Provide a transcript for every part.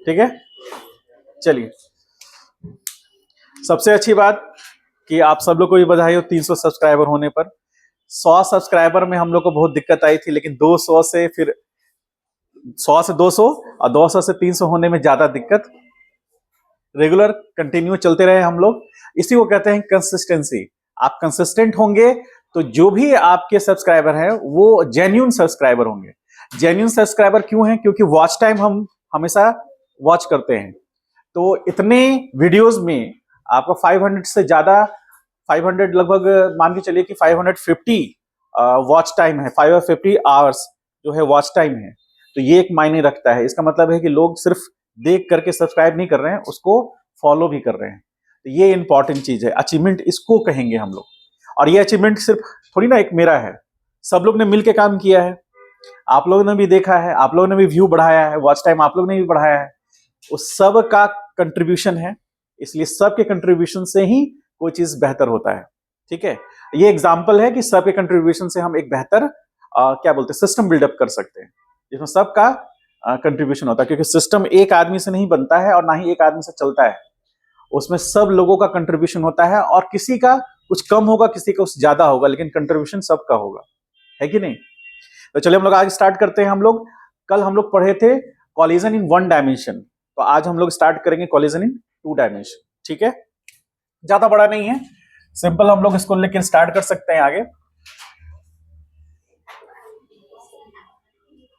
ठीक है, चलिए। सबसे अच्छी बात कि आप सब लोग को भी बधाई हो 300 सब्सक्राइबर होने पर। 100 सब्सक्राइबर में हम लोग को बहुत दिक्कत आई थी, लेकिन 200 से फिर 100 से 200 और 200 से 300 होने में ज्यादा दिक्कत। रेगुलर कंटिन्यू चलते रहे हम लोग, इसी को कहते हैं कंसिस्टेंसी। आप कंसिस्टेंट होंगे तो जो भी आपके सब्सक्राइबर हैं वो जेन्युइन सब्सक्राइबर होंगे। जेन्युइन सब्सक्राइबर क्यों हैं? क्योंकि वॉच टाइम हम हमेशा वॉच करते हैं। तो इतने वीडियोस में आपका 500 से ज्यादा, 500 लगभग मान के चलिए कि 550 वॉच टाइम है, 550 आवर्स जो है वॉच टाइम है। तो ये एक मायने रखता है। इसका मतलब है कि लोग सिर्फ देख करके सब्सक्राइब नहीं कर रहे हैं, उसको फॉलो भी कर रहे हैं। तो ये इंपॉर्टेंट चीज है, अचीवमेंट इसको कहेंगे हम लोग। और ये अचीवमेंट सिर्फ थोड़ी ना एक मेरा है, सब लोग ने मिलकर काम किया है। आप लोगों ने भी देखा है, आप लोगों ने भी व्यू बढ़ाया है, वॉच टाइम आप लोग ने भी बढ़ाया है, उस सब का कंट्रीब्यूशन है। इसलिए सबके कंट्रीब्यूशन से ही कोई चीज बेहतर होता है। ठीक है, ये एग्जाम्पल है कि सबके कंट्रीब्यूशन से हम एक बेहतर क्या बोलते हैं सिस्टम बिल्डअप कर सकते हैं, जिसमें सबका कंट्रीब्यूशन होता है। क्योंकि सिस्टम एक आदमी से नहीं बनता है और ना ही एक आदमी से चलता है, उसमें सब लोगों का कंट्रीब्यूशन होता है। और किसी का कुछ कम होगा, किसी का कुछ ज्यादा होगा, लेकिन कंट्रीब्यूशन सबका होगा, है कि नहीं? तो चलिए हम लोग आगे स्टार्ट करते हैं। हम लोग कल हम लोग पढ़े थे कॉलिजन इन 1 डायमेंशन, तो आज हम लोग स्टार्ट करेंगे कॉलिजन इन 2 डायमेंशन। ठीक है, ज्यादा बड़ा नहीं है, सिंपल हम लोग इसको लेकर स्टार्ट कर सकते हैं आगे।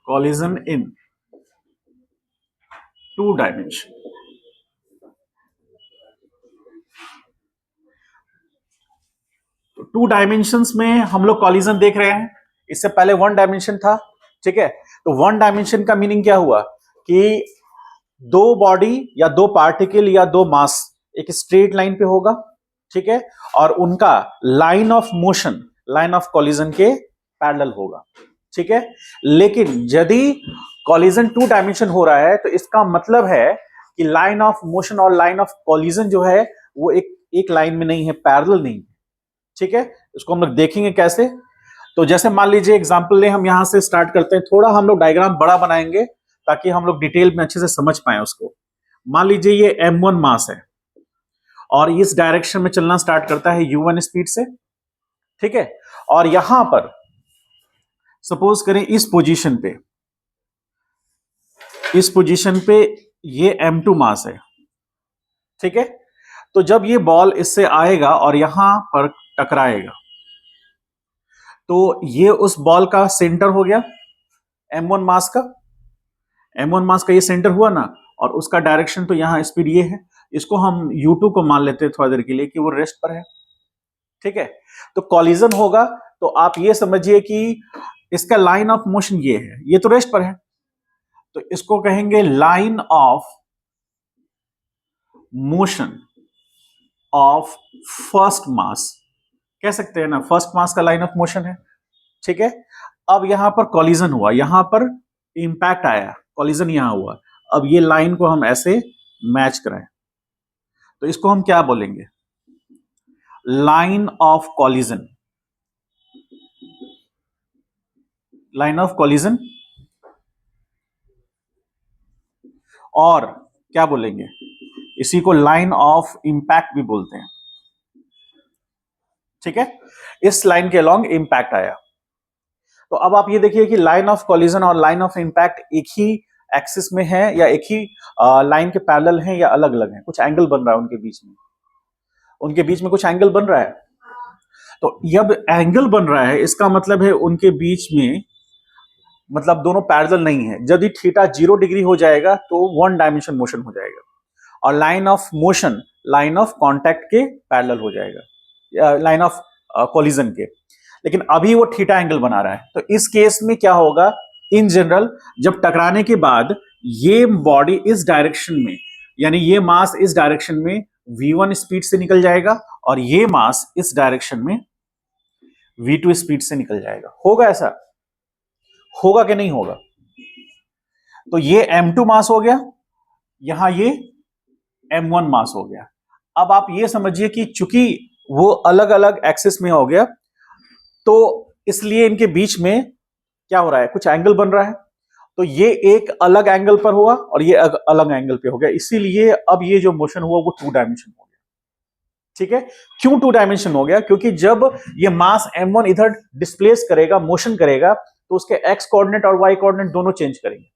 कॉलिजन इन 2 डायमेंशन। तो 2 डायमेंशंस में हम लोग कॉलिजन देख रहे हैं। इससे पहले 1 डायमेंशन था। ठीक है, तो 1 डायमेंशन का मीनिंग क्या हुआ कि 2 बॉडी या 2 पार्टिकल या 2 मास एक स्ट्रेट लाइन पे होगा। ठीक है, और उनका line of motion, line of collision के पैरेलल होगा। ठीक है, लेकिन यदि कॉलिजन 2 डायमेंशन हो रहा है तो इसका मतलब है कि लाइन ऑफ मोशन और लाइन ऑफ कॉलिजन जो है वो एक लाइन में नहीं है, पैरेलल नहीं है। ठीक है, इसको हम लोग देखेंगे कैसे। तो जैसे मान लीजिए एग्जांपल ले, हम यहां से स्टार्ट करते हैं। थोड़ा हम लोग डायग्राम बड़ा बनाएंगे ताकि हम लोग डिटेल में अच्छे से समझ पाए उसको। मान लीजिए ये m1 मास है और इस डायरेक्शन में चलना स्टार्ट करता है u1 स्पीड से। ठीक है, और यहां पर सपोज करें इस पोजीशन पे ये m2 मास है। ठीक है, तो जब ये बॉल इससे आएगा और यहां पर टकराएगा तो ये उस बॉल का सेंटर हो गया, m1 मास का ये सेंटर हुआ ना, और उसका डायरेक्शन तो यहां स्पीड ये है। इसको हम u2 को मान लेते हैं थोड़ा देर के लिए कि वो रेस्ट पर है। ठीक है, तो कॉलिजन होगा तो आप ये समझिए कि इसका लाइन ऑफ मोशन ये है, ये तो रेस्ट पर है, तो इसको कहेंगे line of motion of first mass, कह सकते हैं ना, फर्स्ट मास का लाइन ऑफ मोशन है। ठीक है, अब यहां पर कॉलिजन हुआ, यहां पर इंपैक्ट आया, कॉलिजन यहां हुआ। अब ये लाइन को हम ऐसे मैच कराएं तो इसको हम क्या बोलेंगे? Line of collision, line of collision. और क्या बोलेंगे? इसी को लाइन ऑफ इंपैक्ट भी बोलते हैं। ठीक है, इस लाइन के अलोंग इंपैक्ट आया। तो अब आप ये देखिए कि लाइन ऑफ कॉलिजन और लाइन ऑफ इंपैक्ट एक ही एक्सिस में है या एक ही लाइन के पैरेलल हैं या अलग अलग हैं? कुछ एंगल बन रहा है उनके बीच में, उनके बीच में कुछ एंगल बन रहा है। तो जब एंगल बन रहा है इसका मतलब है उनके बीच में, मतलब दोनों पैरेलल नहीं है। यदि थीटा 0 डिग्री हो जाएगा तो 1 डायमेंशन मोशन हो जाएगा, और line of motion line of contact के पैरेलल हो जाएगा, लाइन ऑफ कॉलिजन के। लेकिन अभी वो थीटा एंगल बना रहा है, तो इस केस में क्या होगा? इन जनरल जब टकराने के बाद ये बॉडी इस डायरेक्शन में, यानी ये मास इस डायरेक्शन में v1 स्पीड से निकल जाएगा और ये मास इस डायरेक्शन में v2 स्पीड से निकल जाएगा। होगा ऐसा? होगा कि नहीं होगा? तो ये m2 मास हो गया, यहां ये m1 मास हो गया। अब आप ये समझिए कि चूंकि वो अलग अलग एक्सिस में हो गया तो इसलिए इनके बीच में क्या हो रहा है? कुछ एंगल बन रहा है, तो ये एक अलग एंगल पर हुआ और ये अलग एंगल पे हो गया, इसीलिए अब ये जो मोशन हुआ वो 2 डायमेंशन हो गया। ठीक है, क्यों 2 डायमेंशन हो गया? क्योंकि जब ये मास m1 इधर डिस्प्लेस करेगा, मोशन करेगा, तो उसके x कोऑर्डिनेट और y कोऑर्डिनेट दोनों चेंज करेंगे।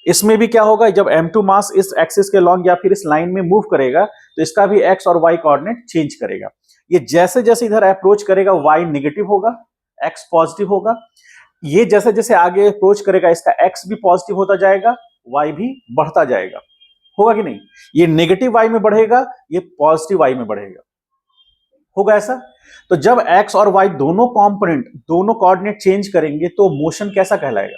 इसमें भी क्या होगा, जब m2 मास इस एक्सिस के लॉन्ग या फिर इस लाइन में मूव करेगा तो इसका भी x और y कोऑर्डिनेट चेंज करेगा। ये जैसे जैसे इधर अप्रोच करेगा y नेगेटिव होगा, x पॉजिटिव होगा। ये जैसे जैसे आगे अप्रोच करेगा इसका x भी पॉजिटिव होता जाएगा, y भी बढ़ता जाएगा। होगा कि नहीं? ये नेगेटिव y में बढ़ेगा, ये पॉजिटिव y में बढ़ेगा। होगा ऐसा? तो जब x और y दोनों कंपोनेंट, दोनों कोऑर्डिनेट चेंज करेंगे तो मोशन कैसा कहलाएगा?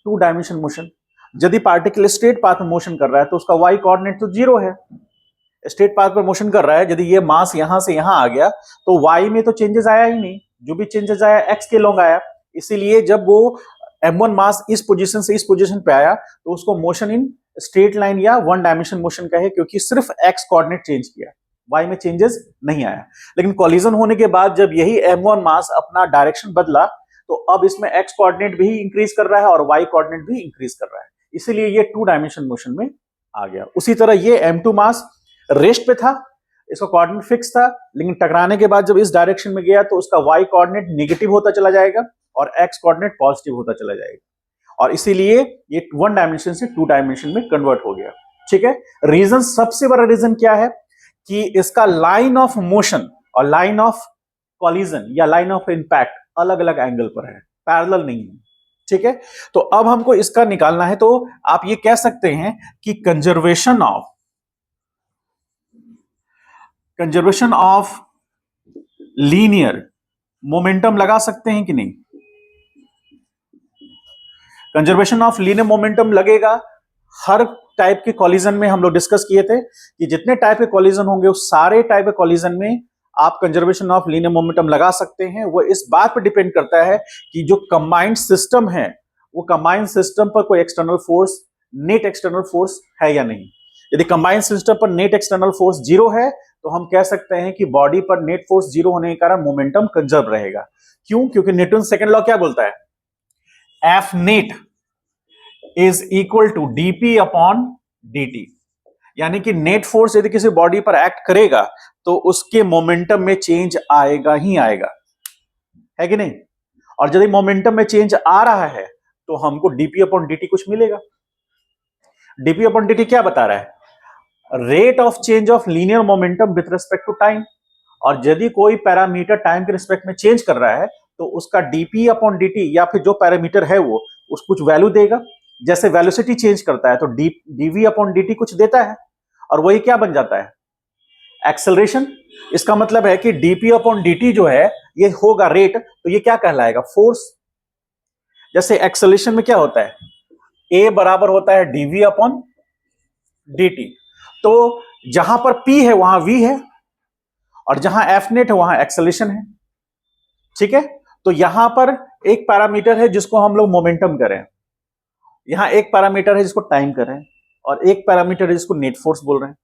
2 डायमेंशन मोशन। यदि पार्टिकल स्ट्रेट पाथ में मोशन कर रहा है तो उसका y कोऑर्डिनेट तो 0 है। स्ट्रेट पाथ पर मोशन कर रहा है, यदि ये मास यहां से यहां आ गया तो y में तो चेंजेस आया ही नहीं, जो भी चेंजेस आया x के लॉन्ग आया। इसीलिए जब वो m1 मास इस पोजीशन से इस पोजीशन पे आया तो उसको मोशन इन स्ट्रेट लाइन या 1 डायमेंशन मोशन कहे, क्योंकि सिर्फ x कोऑर्डिनेट चेंज किया, y में चेंजेस नहीं आया। लेकिन कॉलिजन होने के बाद जब यही m1 मास अपना डायरेक्शन बदला तो अब इसमें x कोऑर्डिनेट भी इंक्रीज कर रहा है और y कोऑर्डिनेट भी इंक्रीज कर रहा है, इसीलिए ये 2 डायमेंशन मोशन में आ गया। उसी तरह ये m2 मास रेस्ट पे था, इसका कोऑर्डिनेट फिक्स था, लेकिन टकराने के बाद जब इस डायरेक्शन में गया तो उसका y कोऑर्डिनेट नेगेटिव होता चला जाएगा और x कोऑर्डिनेट पॉजिटिव होता चला जाएगा, और इसीलिए ये 1 डायमेंशन से 2 डायमेंशन में कन्वर्ट हो गया। ठीक है, रीजन, सबसे बड़ा रीजन क्या है कि इसका लाइन ऑफ मोशन और लाइन ऑफ कॉलिजन या लाइन ऑफ इंपैक्ट अलग अलग एंगल पर है, पैरेलल नहीं है। ठीक है, तो अब हमको इसका निकालना है, तो आप ये कह सकते हैं कि कंजर्वेशन ऑफ लीनियर मोमेंटम लगा सकते हैं कि नहीं? कंजर्वेशन ऑफ लीनियर मोमेंटम लगेगा हर टाइप के कॉलिजन में। हम लोग डिस्कस किए थे कि जितने टाइप के कॉलिजन होंगे उस सारे टाइप के कॉलिजन में आप कंजर्वेशन ऑफ लीनियर मोमेंटम लगा सकते हैं। वो इस बात पर डिपेंड करता है कि जो कंबाइंड सिस्टम है वो कंबाइंड सिस्टम पर कोई external force, net external force है या नहीं। यदि कंबाइंड सिस्टम पर नेट एक्सटर्नल फोर्स 0 है तो हम कह सकते हैं कि बॉडी पर नेट फोर्स 0 होने के कारण मोमेंटम कंजर्व रहेगा। क्यों? क्योंकि न्यूटन सेकंड लॉ क्या बोलता है? F net is equal to dp upon dt, यानी कि नेट फोर्स यदि किसी बॉडी पर एक्ट करेगा तो उसके मोमेंटम में चेंज आएगा ही आएगा, है कि नहीं? और यदि मोमेंटम में चेंज आ रहा है तो हमको dp अपॉन dt कुछ मिलेगा। dp अपॉन dt क्या बता रहा है? Rate of change of linear momentum with respect to time, और यदि कोई पैरामीटर टाइम के रिस्पेक्ट में चेंज कर रहा है तो उसका dp अपॉन dt या फिर जो पैरामीटर है वो उसको कुछ वैल्यू देगा। जैसे वेलोसिटी चेंज करता है तो dv अपॉन dt कुछ देता है, और वही क्या बन जाता है? एक्सेलरेशन। इसका मतलब है कि dp अपॉन dt जो है ये होगा रेट, तो ये क्या कहलाएगा? फोर्स। जैसे एक्सेलरेशन में क्या होता है? a बराबर होता है dv अपॉन dt, तो जहां पर p है वहां v है और जहां f नेट है वहां एक्सेलरेशन है। ठीक है, तो यहां पर एक पैरामीटर है जिसको हम लोग मोमेंटम करें, यहां एक पैरामीटर है जिसको टाइम कर रहे हैं, और एक पैरामीटर है जिसको नेट फोर्स बोल रहे हैं।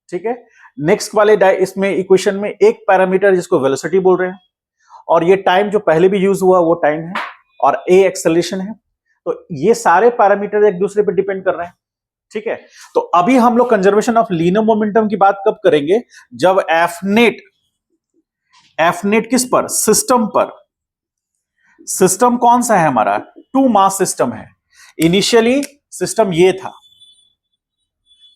ठीक है, नेक्स्ट वाले इसमें इक्वेशन में एक पैरामीटर है जिसको वेलोसिटी बोल रहे हैं, और ये टाइम जो पहले भी यूज हुआ वो टाइम है, और a एक्सेलरेशन है। तो ये सारे पैरामीटर एक दूसरे पर डिपेंड कर रहे हैं। ठीक है, तो अभी हम लोग कंजर्वेशन ऑफ लीनियर मोमेंटम की बात कब करेंगे? जब एफ नेट किस पर? सिस्टम पर। सिस्टम कौन सा है हमारा? 2 मास सिस्टम है। इनिशियली सिस्टम ये था,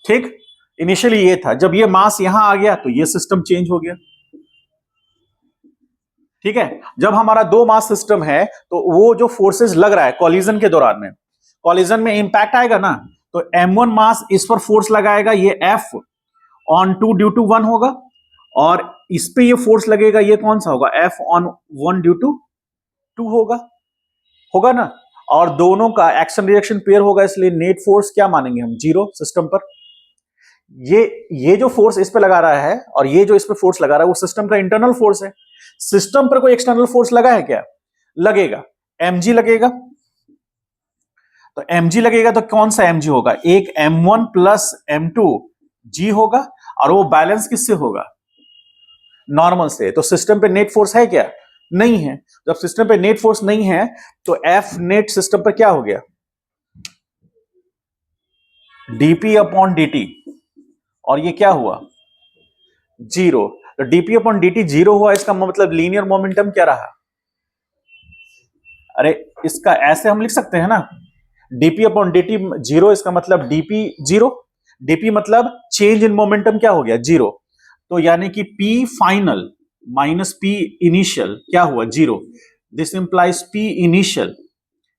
ठीक, इनिशियली ये था। जब ये मास यहां आ गया तो ये सिस्टम चेंज हो गया। ठीक है, जब हमारा 2 मास सिस्टम है तो वो जो फोर्सेस लग रहा है कॉलिजन के दौरान में, कॉलिजन में इंपैक्ट आएगा ना, तो m1 मास इस पर फोर्स लगाएगा, ये F ऑन 2 ड्यू टू 1 होगा, और इस पे ये फोर्स लगेगा, ये कौन सा होगा? F ऑन 1 ड्यू टू 2 होगा ना। और दोनों का एक्शन रिएक्शन पेयर होगा, इसलिए नेट फोर्स क्या मानेंगे हम? 0 सिस्टम पर। ये जो फोर्स इस पे लगा रहा है और ये जो इस पे फोर्स लगा रहा है वो सिस्टम का इंटरनल फोर्स है। सिस्टम पर कोई एक्सटर्नल फोर्स लगा है क्या? लगेगा, mg लगेगा। तो mg लगेगा तो कौन सा mg होगा? एक m1 प्लस m2 g होगा, और वो बैलेंस किससे होगा? नॉर्मल से। तो सिस्टम पे नेट फोर्स है क्या? नहीं है। जब सिस्टम पे नेट फोर्स नहीं है तो एफ नेट सिस्टम पर क्या हो गया? डीपी अपॉन dt, और ये क्या हुआ, जीरो। तो डीपी अपॉन dt जीरो हुआ, इसका मतलब लीनियर मोमेंटम क्या रहा? अरे इसका ऐसे हम लिख सकते हैं ना, डीपी अपॉन dt जीरो, इसका मतलब डीपी जीरो, डीपी मतलब चेंज इन मोमेंटम क्या हो गया, जीरो। तो यानी कि p final minus p initial क्या हुआ, zero. This implies p initial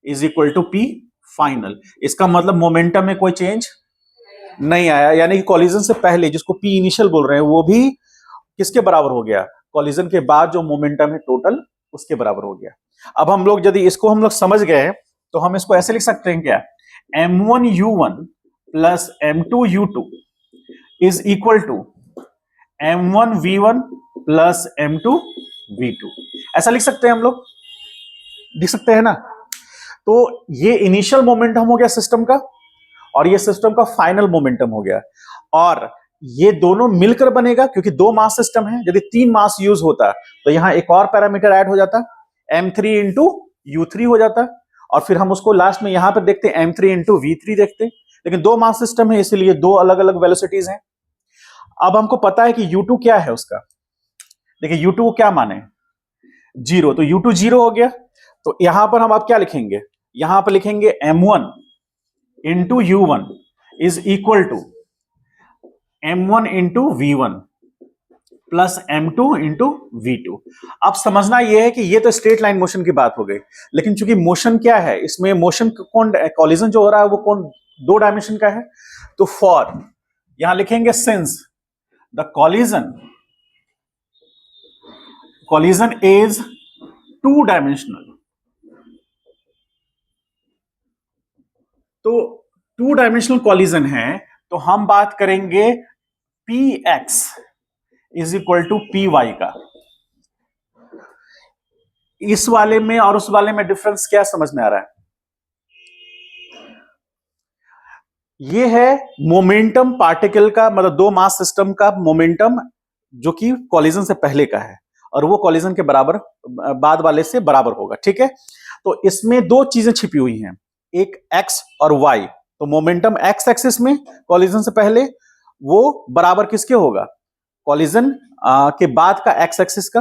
is equal to p final. इसका मतलब मोमेंटम में कोई चेंज नहीं आया, यानी कि कॉलिजन से पहले जिसको पी इनिशियल बोल रहे हैं वो भी किसके बराबर हो गया, कॉलिजन के बाद जो मोमेंटम है टोटल उसके बराबर हो गया। अब हम लोग यदि इसको हम लोग समझ गए तो हम इसको ऐसे लिख सकते हैं क्या, m1u1 plus m2u2 is equal to m1v1 plus m2v2, ऐसा लिख सकते हैं हम लोग, लिख सकते हैं ना। तो ये इनिशियल मोमेंटम हो गया सिस्टम का, और ये सिस्टम का फाइनल मोमेंटम हो गया, और ये दोनों मिलकर बनेगा, क्योंकि दो मास सिस्टम है, यदि तीन मास यूज होता तो यहां एक और पैरामीटर ऐड हो जाता, m3 इंटू u3 हो जाता, और फिर हम उसको लास्ट में यहां पर देखते m3 इंटू v3 देखते। लेकिन दो मास सिस्टम है इसलिए दो अलग अलग वेलोसिटीज हैं। अब हमको पता है कि u2 क्या है उसका, देखिए u2 को क्या माने, जीरो, तो u2 जीरो हो गया। तो यहां पर हम अब क्या लिखेंगे, यहां पर लिखेंगे m1 into u1 is equal to m1 into v1 plus m2 into v2। अब समझना यह है कि ये तो स्ट्रेट लाइन मोशन की बात हो गई, लेकिन चूंकि मोशन क्या है, इसमें मोशन कौन, कॉलिजन जो हो रहा है वो कौन, दो डायमेंशन का है। तो फॉर यहां लिखेंगे since the collision is two dimensional, तो टू डायमेंशनल कॉलिजन है, तो हम बात करेंगे px is equal to p y का। इस वाले में और उस वाले में डिफरेंस क्या समझ में आ रहा है, ये है मोमेंटम पार्टिकल का, मतलब दो मास सिस्टम का मोमेंटम जो कि कॉलिजन से पहले का है, और वो कॉलिजन के बराबर बाद वाले से बराबर होगा, ठीक है। तो इसमें दो चीजें छिपी हुई हैं, एक x और y। तो मोमेंटम x एक्सिस में कॉलिजन से पहले वो बराबर किसके होगा, कॉलिजन के बाद का x एक्सिस का,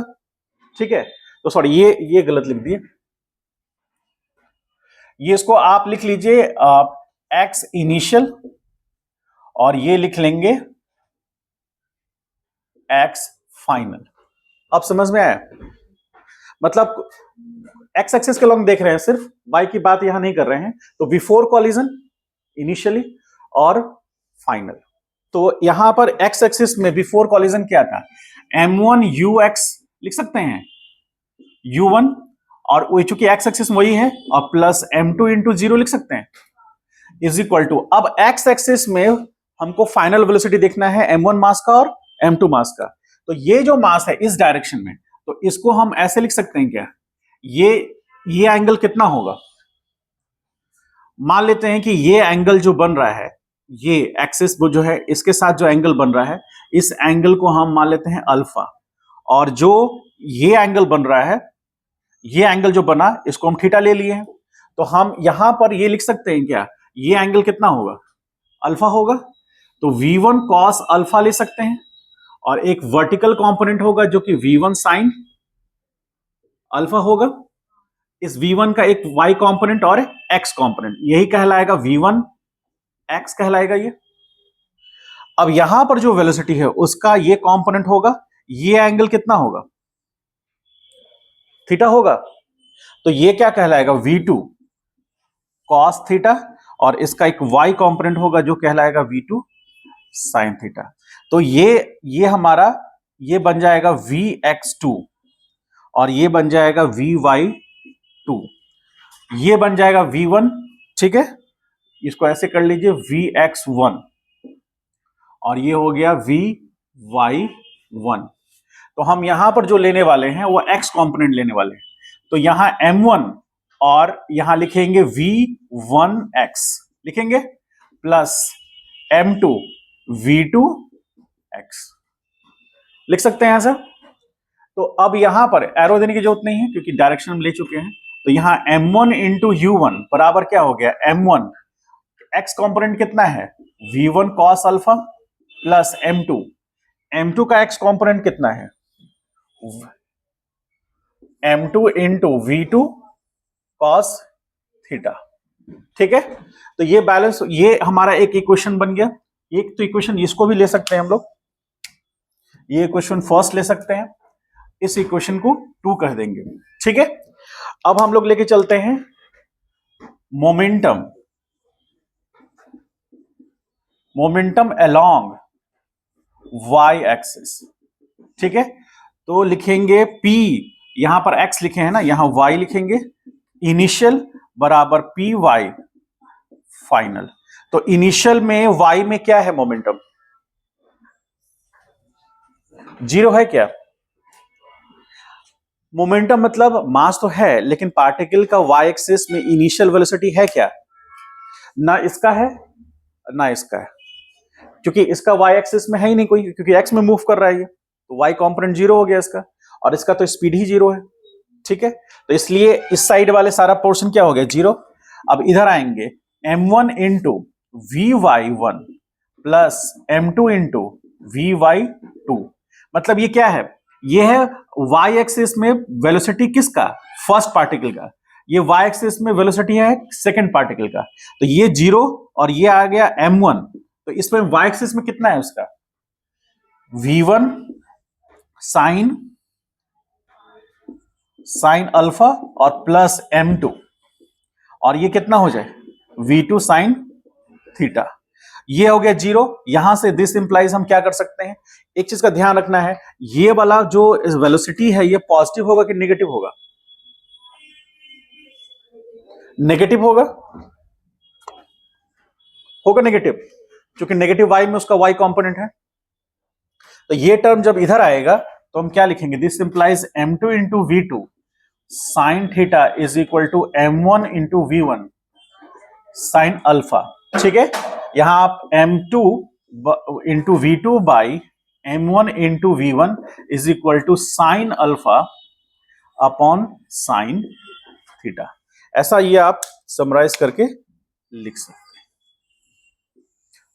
ठीक है। तो सॉरी ये गलत लिख दिए, ये इसको आप लिख लीजिए x इनिशियल, और ये लिख लेंगे x फाइनल। अब समझ में आया, मतलब x एक्सिस के लॉन्ग देख रहे हैं, सिर्फ y की बात यहां नहीं कर रहे हैं। तो बिफोर कॉलिजन इनिशियली और फाइनल। तो यहां पर x एक्सिस में बिफोर कॉलिजन क्या था, m1ux लिख सकते हैं, u1, और चूंकि x एक्सिस वही है, और प्लस m2 इंटू जीरो लिख सकते हैं, इज इक्वल टू, अब x एक्सिस में हमको फाइनल वेलोसिटी देखना है m1 मास का और m2 मास का। तो ये जो मास है इस डायरेक्शन में, तो इसको हम ऐसे लिख सकते हैं क्या, ये एंगल कितना होगा, मान लेते हैं कि ये एंगल जो बन रहा है, ये एक्सिस वो जो है इसके साथ जो एंगल बन रहा है, इस एंगल को हम मान लेते हैं अल्फा, और जो ये एंगल बन रहा है, ये एंगल जो बना इसको हम थीटा ले लिए हैं। तो हम यहां पर ये लिख सकते हैं क्या, ये एंगल कितना होगा, अल्फा होगा। तो v1 cos अल्फा ले सकते हैं, और एक वर्टिकल कंपोनेंट होगा जो कि v1 sin अल्फा होगा। इस v1 का एक y कंपोनेंट और x कंपोनेंट, यही कहलाएगा v1 x कहलाएगा ये। अब यहां पर जो वेलोसिटी है उसका ये कंपोनेंट होगा, ये एंगल कितना होगा, थीटा होगा। तो ये क्या कहलाएगा, v2 cos थीटा, और इसका एक y कंपोनेंट होगा जो कहलाएगा v2 sin थीटा। तो ये हमारा ये बन जाएगा vx2, और ये बन जाएगा vy2, ये बन जाएगा v1, ठीक है, इसको ऐसे कर लीजिए vx1, और ये हो गया vy1। तो हम यहां पर जो लेने वाले हैं वो x कंपोनेंट लेने वाले हैं। तो यहां m1 और यहां लिखेंगे v1x लिखेंगे, प्लस m2 v2x लिख सकते हैं ऐसा। तो अब यहां पर एरो देने की जरूरत नहीं है क्योंकि डायरेक्शन हम ले चुके हैं। तो यहां m1 इंटू u1 बराबर क्या हो गया, m1 एक्स कंपोनेंट कितना है, v1 cos alpha plus m2 का एक्स कंपोनेंट कितना है, m2 into v2 cos theta. ठीक है, तो ये बैलेंस, ये हमारा एक इक्वेशन बन गया। एक तो इक्वेशन इसको भी ले सकते हैं हम लोग, ये इक्वेशन फर्स्ट ले सकते हैं, इस इक्वेशन को 2 कह देंगे। ठीक है, अब हम लोग लेके चलते हैं मोमेंटम अलोंग y एक्सिस। ठीक है, तो लिखेंगे p, यहां पर x लिखे हैं ना, यहां y लिखेंगे, इनिशियल बराबर पी वाई फाइनल। तो इनिशियल में y में क्या है, मोमेंटम 0 है क्या? मोमेंटम मतलब मास तो है, लेकिन पार्टिकल का y एक्सिस में इनिशियल वेलोसिटी है क्या? ना इसका है ना इसका है, क्योंकि इसका y एक्सिस में है ही नहीं कोई, क्योंकि x में मूव कर रहा है ये, तो y कंपोनेंट 0 हो गया इसका, और इसका तो स्पीड ही 0 है। ठीक है, तो इसलिए इस साइड वाले सारा पोर्शन क्या हो गया, 0। अब इधर आएंगे, m1 into vy1 plus m2 into vy2, मतलब ये क्या है, ये है y एक्सिस में वेलोसिटी किसका, फर्स्ट पार्टिकल का, ये y एक्सिस में वेलोसिटी है सेकंड पार्टिकल का, तो ये 0 और ये आ गया m1, तो इसमें y एक्सिस में कितना है उसका, v1 साइन अल्फा और प्लस m2, और ये कितना हो जाए, v2 साइन थीटा। ये हो गया 0। यहां से दिस इंप्लाइज हम क्या कर सकते हैं, एक चीज का ध्यान रखना है, ये वाला जो वेलोसिटी है ये पॉजिटिव होगा कि नेगेटिव होगा, नेगेटिव होगा, होगा नेगेटिव, क्योंकि नेगेटिव y में उसका y कंपोनेंट है। तो ये टर्म जब इधर आएगा तो हम क्या लिखेंगे, this implies m2 into v2 sine theta is equal to m1 into v1 sine alpha. ठीक है, यहां आप m2 into v2 by m1 into v1 is equal to sine alpha upon sine theta, ऐसा ये आप समराइज करके लिख सकते हैं।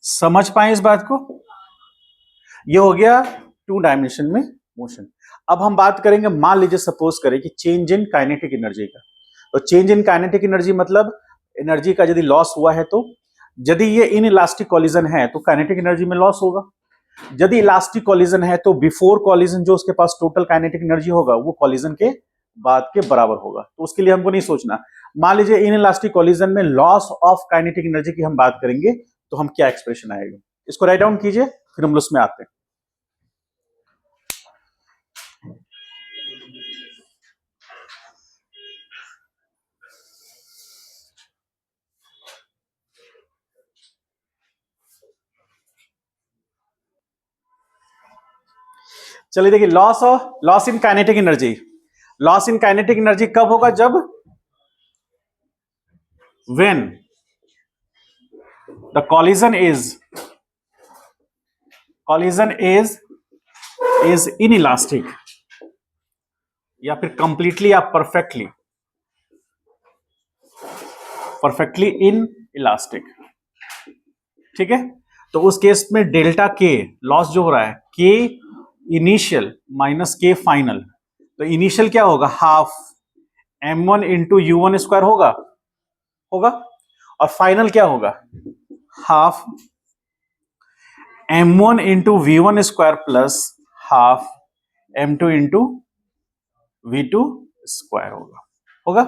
समझ पाए इस बात को? ये हो गया 2 डायमेंशन में मोशन। अब हम बात करेंगे, मान लीजिए सपोज करें कि चेंज इन काइनेटिक एनर्जी का, तो चेंज इन काइनेटिक एनर्जी मतलब एनर्जी का यदि लॉस हुआ है, तो यदि ये इन इलास्टिक कॉलिजन है तो काइनेटिक एनर्जी में लॉस होगा, यदि इलास्टिक कॉलिजन है तो बिफोर कॉलिजन जो उसके पास टोटल काइनेटिक एनर्जी होगा वो कॉलिजन के बाद के बराबर होगा। तो उसके लिए हमको नहीं सोचना, मान लीजिए इन इलास्टिक कॉलिजन में लॉस ऑफ काइनेटिक एनर्जी की हम बात करेंगे तो हम क्या एक्सप्रेशन आएगा, इसको राइट डाउन कीजिए, फिर हम उसमें आते हैं। चलिए देखिए, loss in kinetic energy, loss in kinetic energy कब होगा, जब when the collision is inelastic, या फिर कंप्लीटली या परफेक्टली इन इलास्टिक। ठीक है, तो उस केस में डेल्टा के लॉस जो हो रहा है, के इनिशियल माइनस के फाइनल, तो इनिशियल क्या होगा, half m1 into u1 square होगा, और फाइनल क्या होगा, half m1 into v1 square plus half m2 into v2 square होगा।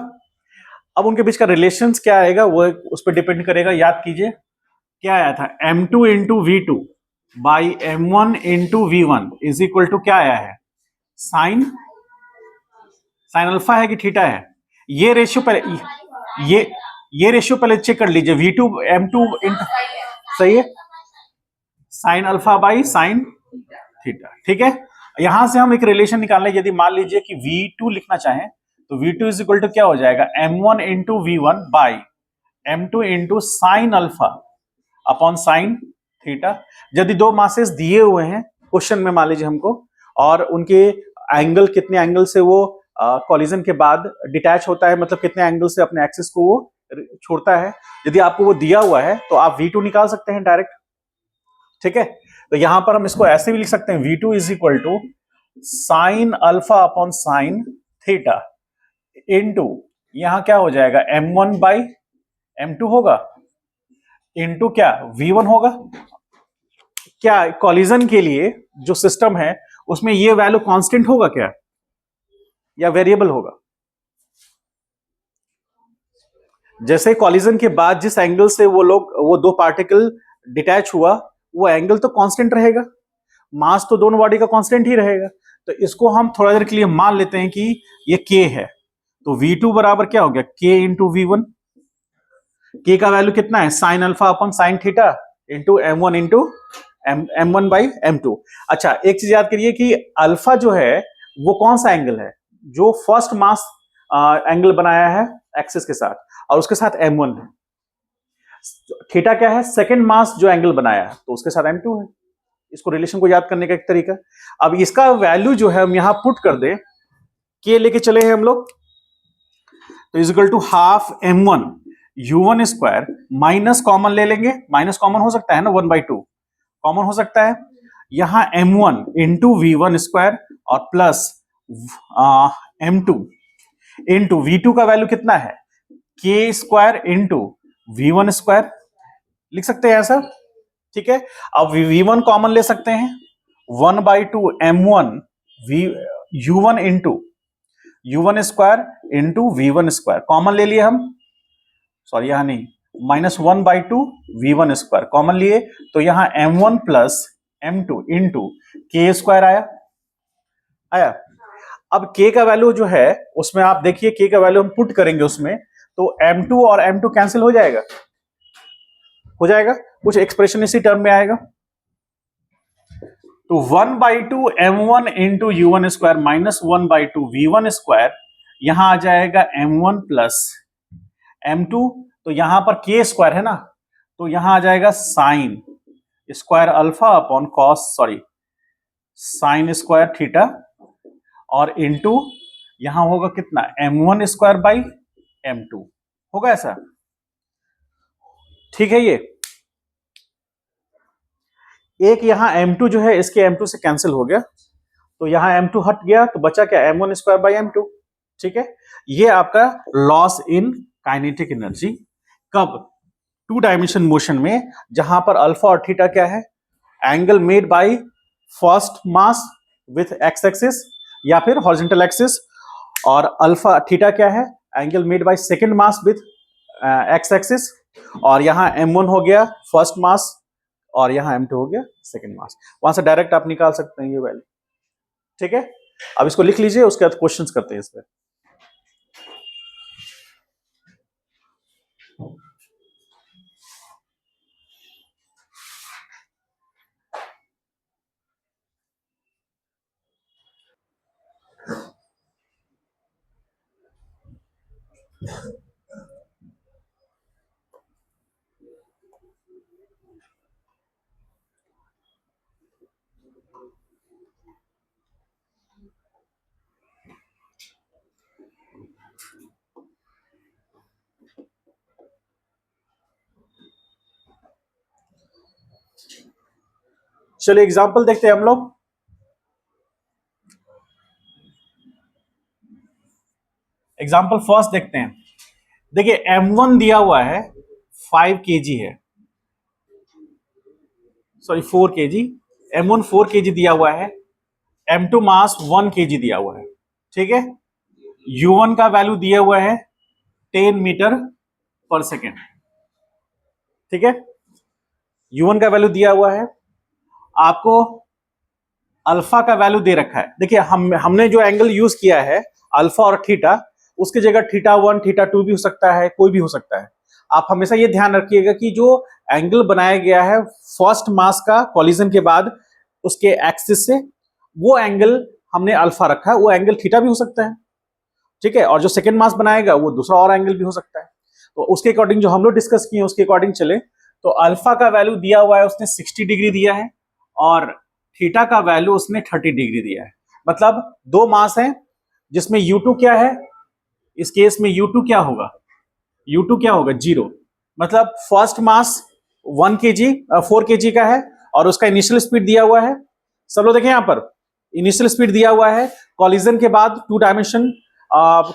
अब उनके बीच का रिलेशंस क्या आएगा वो उस पर डिपेंड करेगा। याद कीजिए क्या आया था, m2 into v2 by m1 into v1 is equal to क्या आया है, साइन अल्फा है कि थीटा है। ये रेशियो पहले ये रेशियो पहले चेक कर लीजिए, v2 m2 इंटू, सही है, sine alpha by sine theta. ठीक है, यहां से हम एक रिलेशन निकालने, यदि मान लीजिए कि v2 लिखना चाहें तो v2 इज इक्वल टू क्या हो जाएगा, m1 into v1 by m2 into sine alpha upon sine theta. यदि 2 मासेस दिए हुए हैं क्वेश्चन में मान लीजिए हमको, और उनके एंगल कितने एंगल से वो कॉलिजन के बाद डिटैच होता है, मतलब कितने एंगल से अपने एक्सिस को वो छोड़ता है। यदि आपको वो दिया हुआ है तो आप V2 निकाल सकते हैं डायरेक्ट, ठीक है। तो यहां पर हम इसको ऐसे भी लिख सकते हैं, V2 is equal to sine alpha upon sine theta into, यहां क्या हो जाएगा, M1 बाई M2 होगा, इनटू क्या, V1 होगा। क्या कॉलिजन के लिए जो सिस्टम है उसमें ये वैल्यू कांस्टेंट होगा क्या, या वेरिएबल होगा? जैसे कॉलिजन के बाद जिस एंगल से वो दो पार्टिकल डिटैच हुआ, वो एंगल तो कांस्टेंट रहेगा, मास तो दोनों बॉडी का कांस्टेंट ही रहेगा। तो इसको हम थोड़ा देर के लिए मान लेते हैं कि ये k है, तो V2 बराबर क्या हो गया, k इंटू V1। k का वैल्यू कितना है, sine alpha upon sine theta into M1 into M1 by M2। अच्छा, एक चीज याद करिए कि अल्फा जो है वो कौन सा एंगल है, जो फर्स्ट मास एंगल बनाया है एक्सिस के साथ, और उसके साथ M1 है। थीटा क्या है, सेकेंड मास जो एंगल बनाया है, तो उसके साथ M2 है। इसको रिलेशन को याद करने का एक तरीका। अब इसका वैल्यू जो है हम यहां पुट कर दे, के लेके चले हैं हम लोग, तो is equal to half M1 U1 square, minus common ले लेंगे, माइनस कॉमन हो सकता है ना, 1/2 कॉमन हो सकता है, यहां M1 इंटू V1 स्क्वायर और प्लस M2 इंटू V2 का वैल्यू कितना है, k square into V1 square, लिख सकते हैं ऐसा, ठीक है। अब V1 कॉमन ले सकते हैं, 1/2 M1 U1 into U1 square into V1 square common ले लिए हम, सॉरी यहां नहीं, -1/2 V1 स्क्वायर कॉमन लिए, तो यहां M1 plus M2 into k square आया। अब k का वैल्यू जो है उसमें आप देखिए, k का वैल्यू हम पुट करेंगे उसमें, तो M2 और M2 कैंसिल हो जाएगा, कुछ एक्सप्रेशन इसी टर्म में आएगा। तो 1/2 M1 into U1 square minus 1/2 V1 square, यहां आ जाएगा M1 प्लस M2, तो यहां पर k स्क्वायर है ना, तो यहां आ जाएगा sine square alpha upon cos, sorry sine square theta, और इंटू यहां होगा कितना, M1 स्क्वायर बाई M2 होगा ऐसा, ठीक है। ये एक यहां M2 जो है इसके M2 से कैंसिल हो गया, तो यहां M2 हट गया, तो बचा क्या, M1 स्क्वायर बाई M2, ठीक है। ये आपका लॉस इन काइनेटिक एनर्जी कब, 2 डायमेंशन मोशन में, जहां पर अल्फा और थीटा क्या है, angle made by first mass with x axis या फिर हॉरिजॉन्टल एक्सिस, और अल्फा थीटा क्या है, angle made by second mass with x axis, और यहां M1 हो गया फर्स्ट मास और यहां M2 हो गया सेकंड मास। वहां से डायरेक्ट आप निकाल सकते हैं ये वैल्यू, ठीक है। अब इसको लिख लीजिए, उसके बाद क्वेश्चंस करते हैं इस पर। चलिए एग्जांपल देखते हैं हम लोग। एग्जांपल फर्स्ट देखते हैं। देखिए M1 दिया हुआ है 5 kg है, सॉरी 4 kg, M1 4 kg दिया हुआ है, M2 मास 1 kg दिया हुआ है, ठीक है। U1 का वैल्यू दिया हुआ है 10 मीटर पर सेकेंड, ठीक है। U1 का वैल्यू दिया हुआ है, आपको अल्फा का वैल्यू दे रखा है। देखिए हमने जो एंगल यूज किया है अल्फा और थीटा, उसकी जगह θ1 θ2 भी हो सकता है, कोई भी हो सकता है। आप हमेशा ये ध्यान रखिएगा कि जो एंगल बनाया गया है फर्स्ट मास का कॉलिजन के बाद उसके एक्सिस से, वो एंगल हमने अल्फा रखा है, वो एंगल थीटा भी हो सकता है, ठीक है। और जो सेकेंड मास बनाएगा वो दूसरा और एंगल भी हो सकता है। तो उसके अकॉर्डिंग जो हम लोग डिस्कस किए उसके अकॉर्डिंग चले, तो अल्फा का वैल्यू दिया हुआ है उसने 60 डिग्री दिया है, और थीटा का वैल्यू उसने 30 डिग्री दिया है। मतलब दो मास हैं जिसमें U2 क्या है, इस केस में U2 क्या होगा, U2 क्या होगा, 0। मतलब फर्स्ट मास 1 kg 4 kg का है और उसका इनिशियल स्पीड दिया हुआ है। सब लोग देखें यहां पर, इनिशियल स्पीड दिया हुआ है। कॉलिजन के बाद 2 डायमेंशन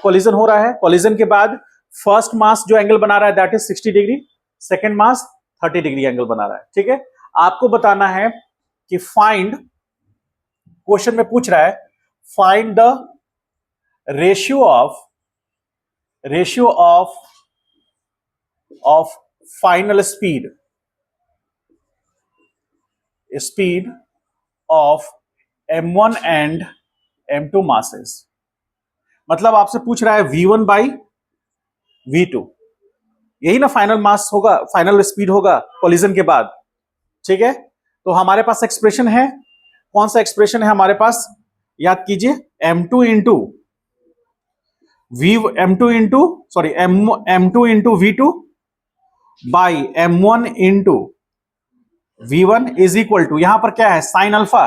कॉलिजन हो रहा है। कॉलिजन के बाद फर्स्ट मास जो एंगल बना रहा है that is 60 degree, second mass 30 degree angle बना रहा है। ठीक है, आपको बताना है कि फाइंड, क्वेश्चन में पूछ रहा है find the ratio of final speed of m1 and m2 masses. मतलब आपसे पूछ रहा है v1 बाई v2, यही ना फाइनल मास होगा, फाइनल स्पीड होगा कोलिजन के बाद। ठीक है, तो हमारे पास एक्सप्रेशन है, कौन सा एक्सप्रेशन है हमारे पास, याद कीजिए, m2 into m2 into sorry m2 into v2 by m1 into v1 is equal to, यहां पर क्या है, sine alpha,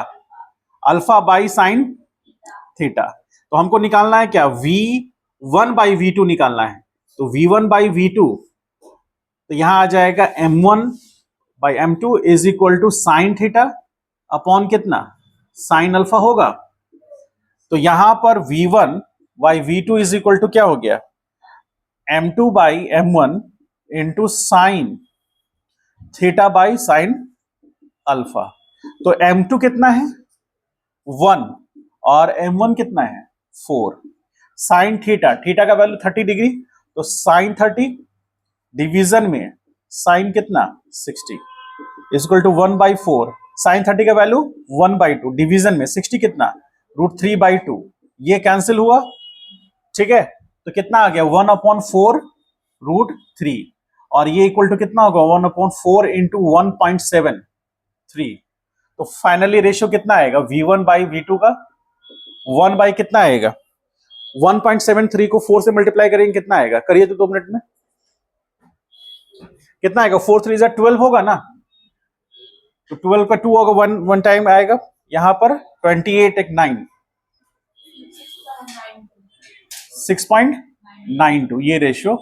alpha by sine theta. तो हमको निकालना है क्या, v1 बाई v2 निकालना है। तो v1 बाई v2, तो यहां आ जाएगा m1 by m2 is equal to sine theta upon कितना, साइन अल्फा होगा। तो यहां पर v1 by v2 is equal to क्या हो गया, m2 by m1 into sine theta by sine alpha. तो m2 कितना है 1 और m1 कितना है 4। साइन थीटा, थीटा का वैल्यू 30 डिग्री, तो साइन 30 डिवीजन में साइन कितना 60 इक्वल टू 1/4। साइन 30 का वैल्यू 1/2 डिवीजन में 60 कितना √3/2, ये कैंसिल हुआ। ठीक है, तो कितना आ गया 1/4 √3, और ये इक्वल टू कितना होगा 1/4 इंटू 1.73। तो फाइनली रेशियो कितना आएगा v1 बाई v2 का, 1 बाई कितना आएगा 1.73 को 4 से मल्टीप्लाई करेंगे कितना आएगा, करिए तो 2 मिनट में, कितना आएगा 4 3 12 होगा ना, तो 12 का 2 होगा, वन टाइम आएगा, यहां पर 28 एक 9 6.92, ये रेशियो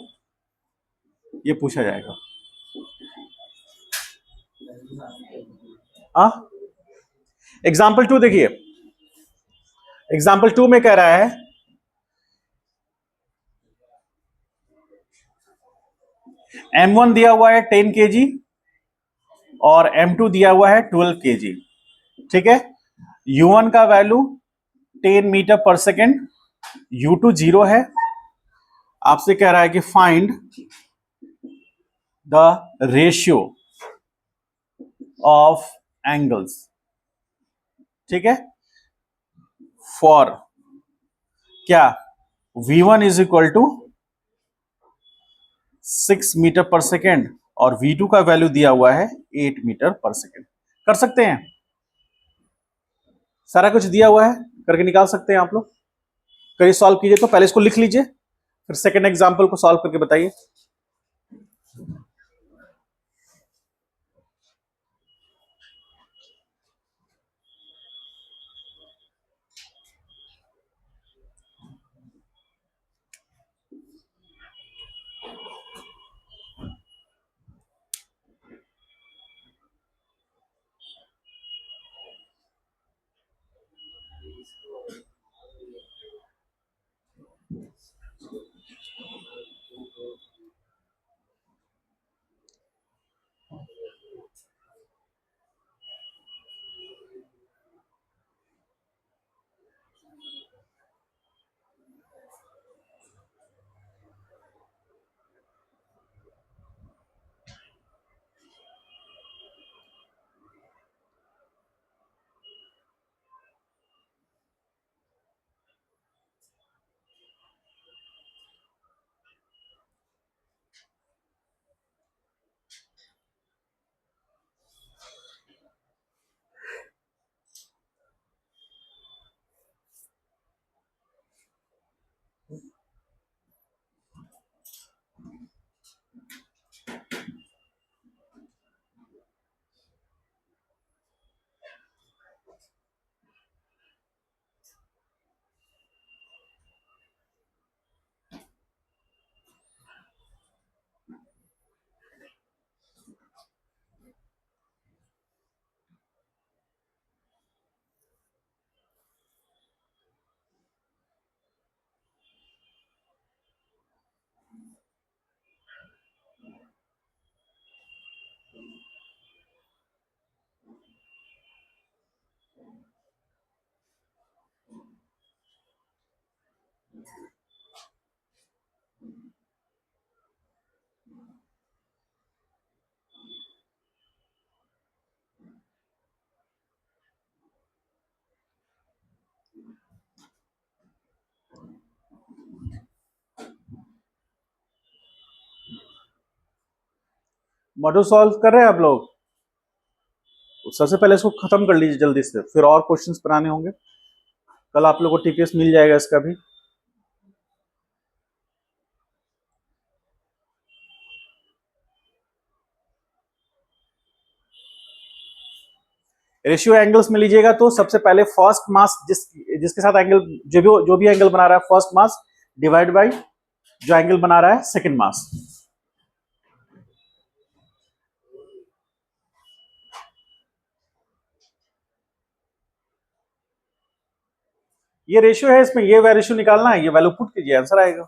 ये पूछा जाएगा। एग्जाम्पल 2 देखिए, एग्जाम्पल 2 में कह रहा है m1 दिया हुआ है 10 kg और m2 दिया हुआ है 12 kg। ठीक है, u1 का वैल्यू 10 मीटर पर सेकेंड, u2 0 है। आपसे कह रहा है कि find the ratio of angles. ठीक है, फॉर क्या v1 is equal to 6 metre पर सेकेंड और v2 का वैल्यू दिया हुआ है 8 मीटर पर सेकेंड। कर सकते हैं, सारा कुछ दिया हुआ है, करके निकाल सकते हैं आप लोग। करिए, सॉल्व कीजिए। तो पहले इसको लिख लीजिए, फिर सेकेंड एग्जाम्पल को सॉल्व करके बताइए। मॉड्यूल सॉल्व कर रहे हैं आप लोग? सबसे पहले इसको खत्म कर लीजिए जल्दी से, फिर और क्वेश्चंस बनाने होंगे। कल आप लोग को टीपीएस मिल जाएगा इसका भी। रेशियो एंगल्स में लीजिएगा तो सबसे पहले फर्स्ट मास जिसके साथ एंगल जो भी एंगल बना रहा है फर्स्ट मास डिवाइड बाय जो एंगल बना रहा है सेकंड मास। ये रेशियो है, इसमें ये रेशियो निकालना है, ये वैल्यू पुट कीजिए, आंसर आएगा।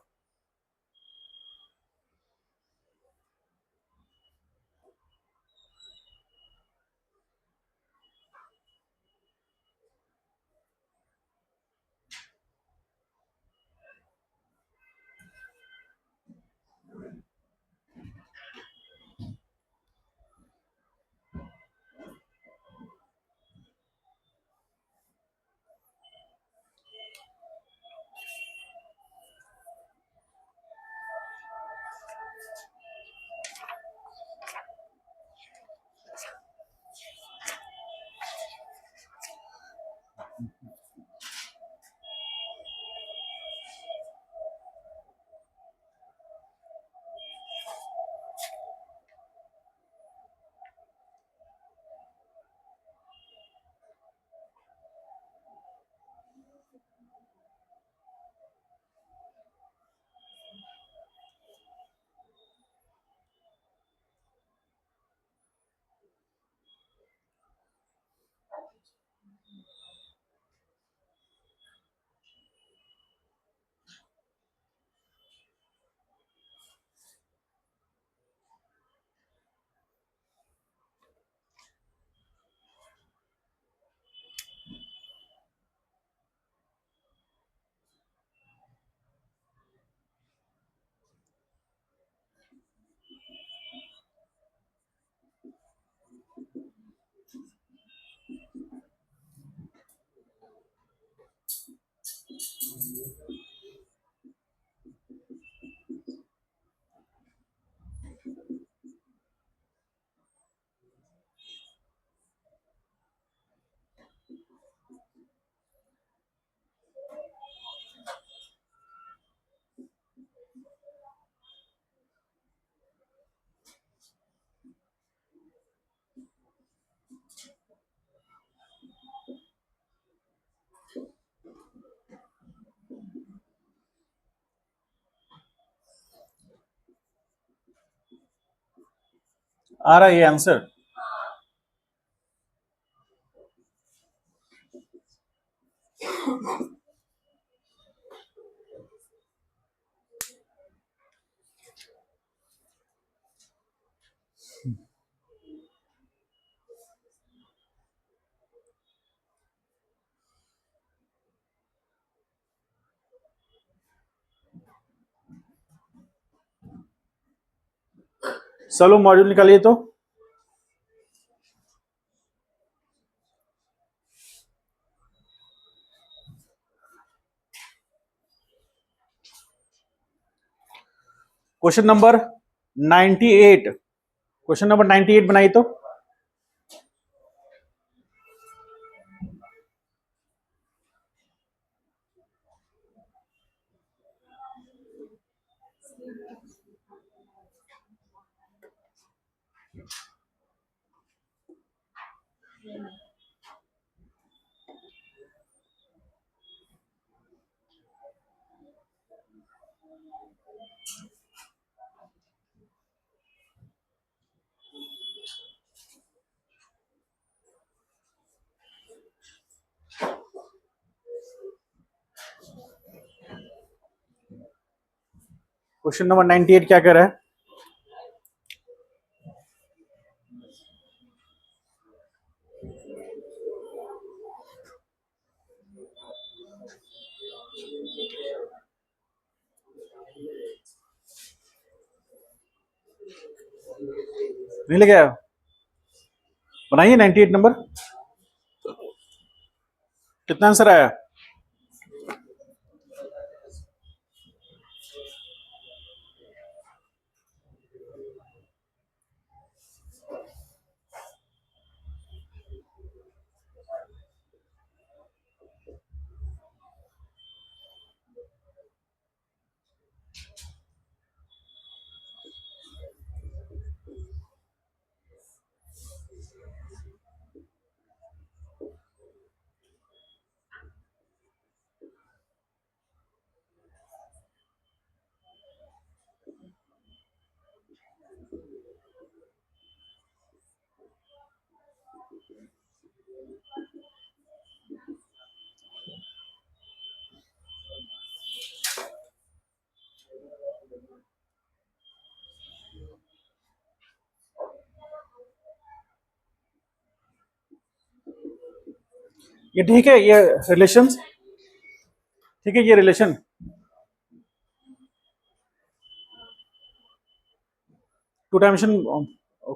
आ रहा है ये आंसर? चलो मॉड्यूल निकालिए तो। क्वेश्चन नंबर 98, क्वेश्चन नंबर 98 बनाइए तो। क्वेश्चन नंबर 98 क्या कह रहा है? नहीं लगे आया? बनाइए 98 नंबर। कितना आंसर आया? ये ठीक है, ये रिलेशन ठीक है, ये रिलेशन टू डायमेंशन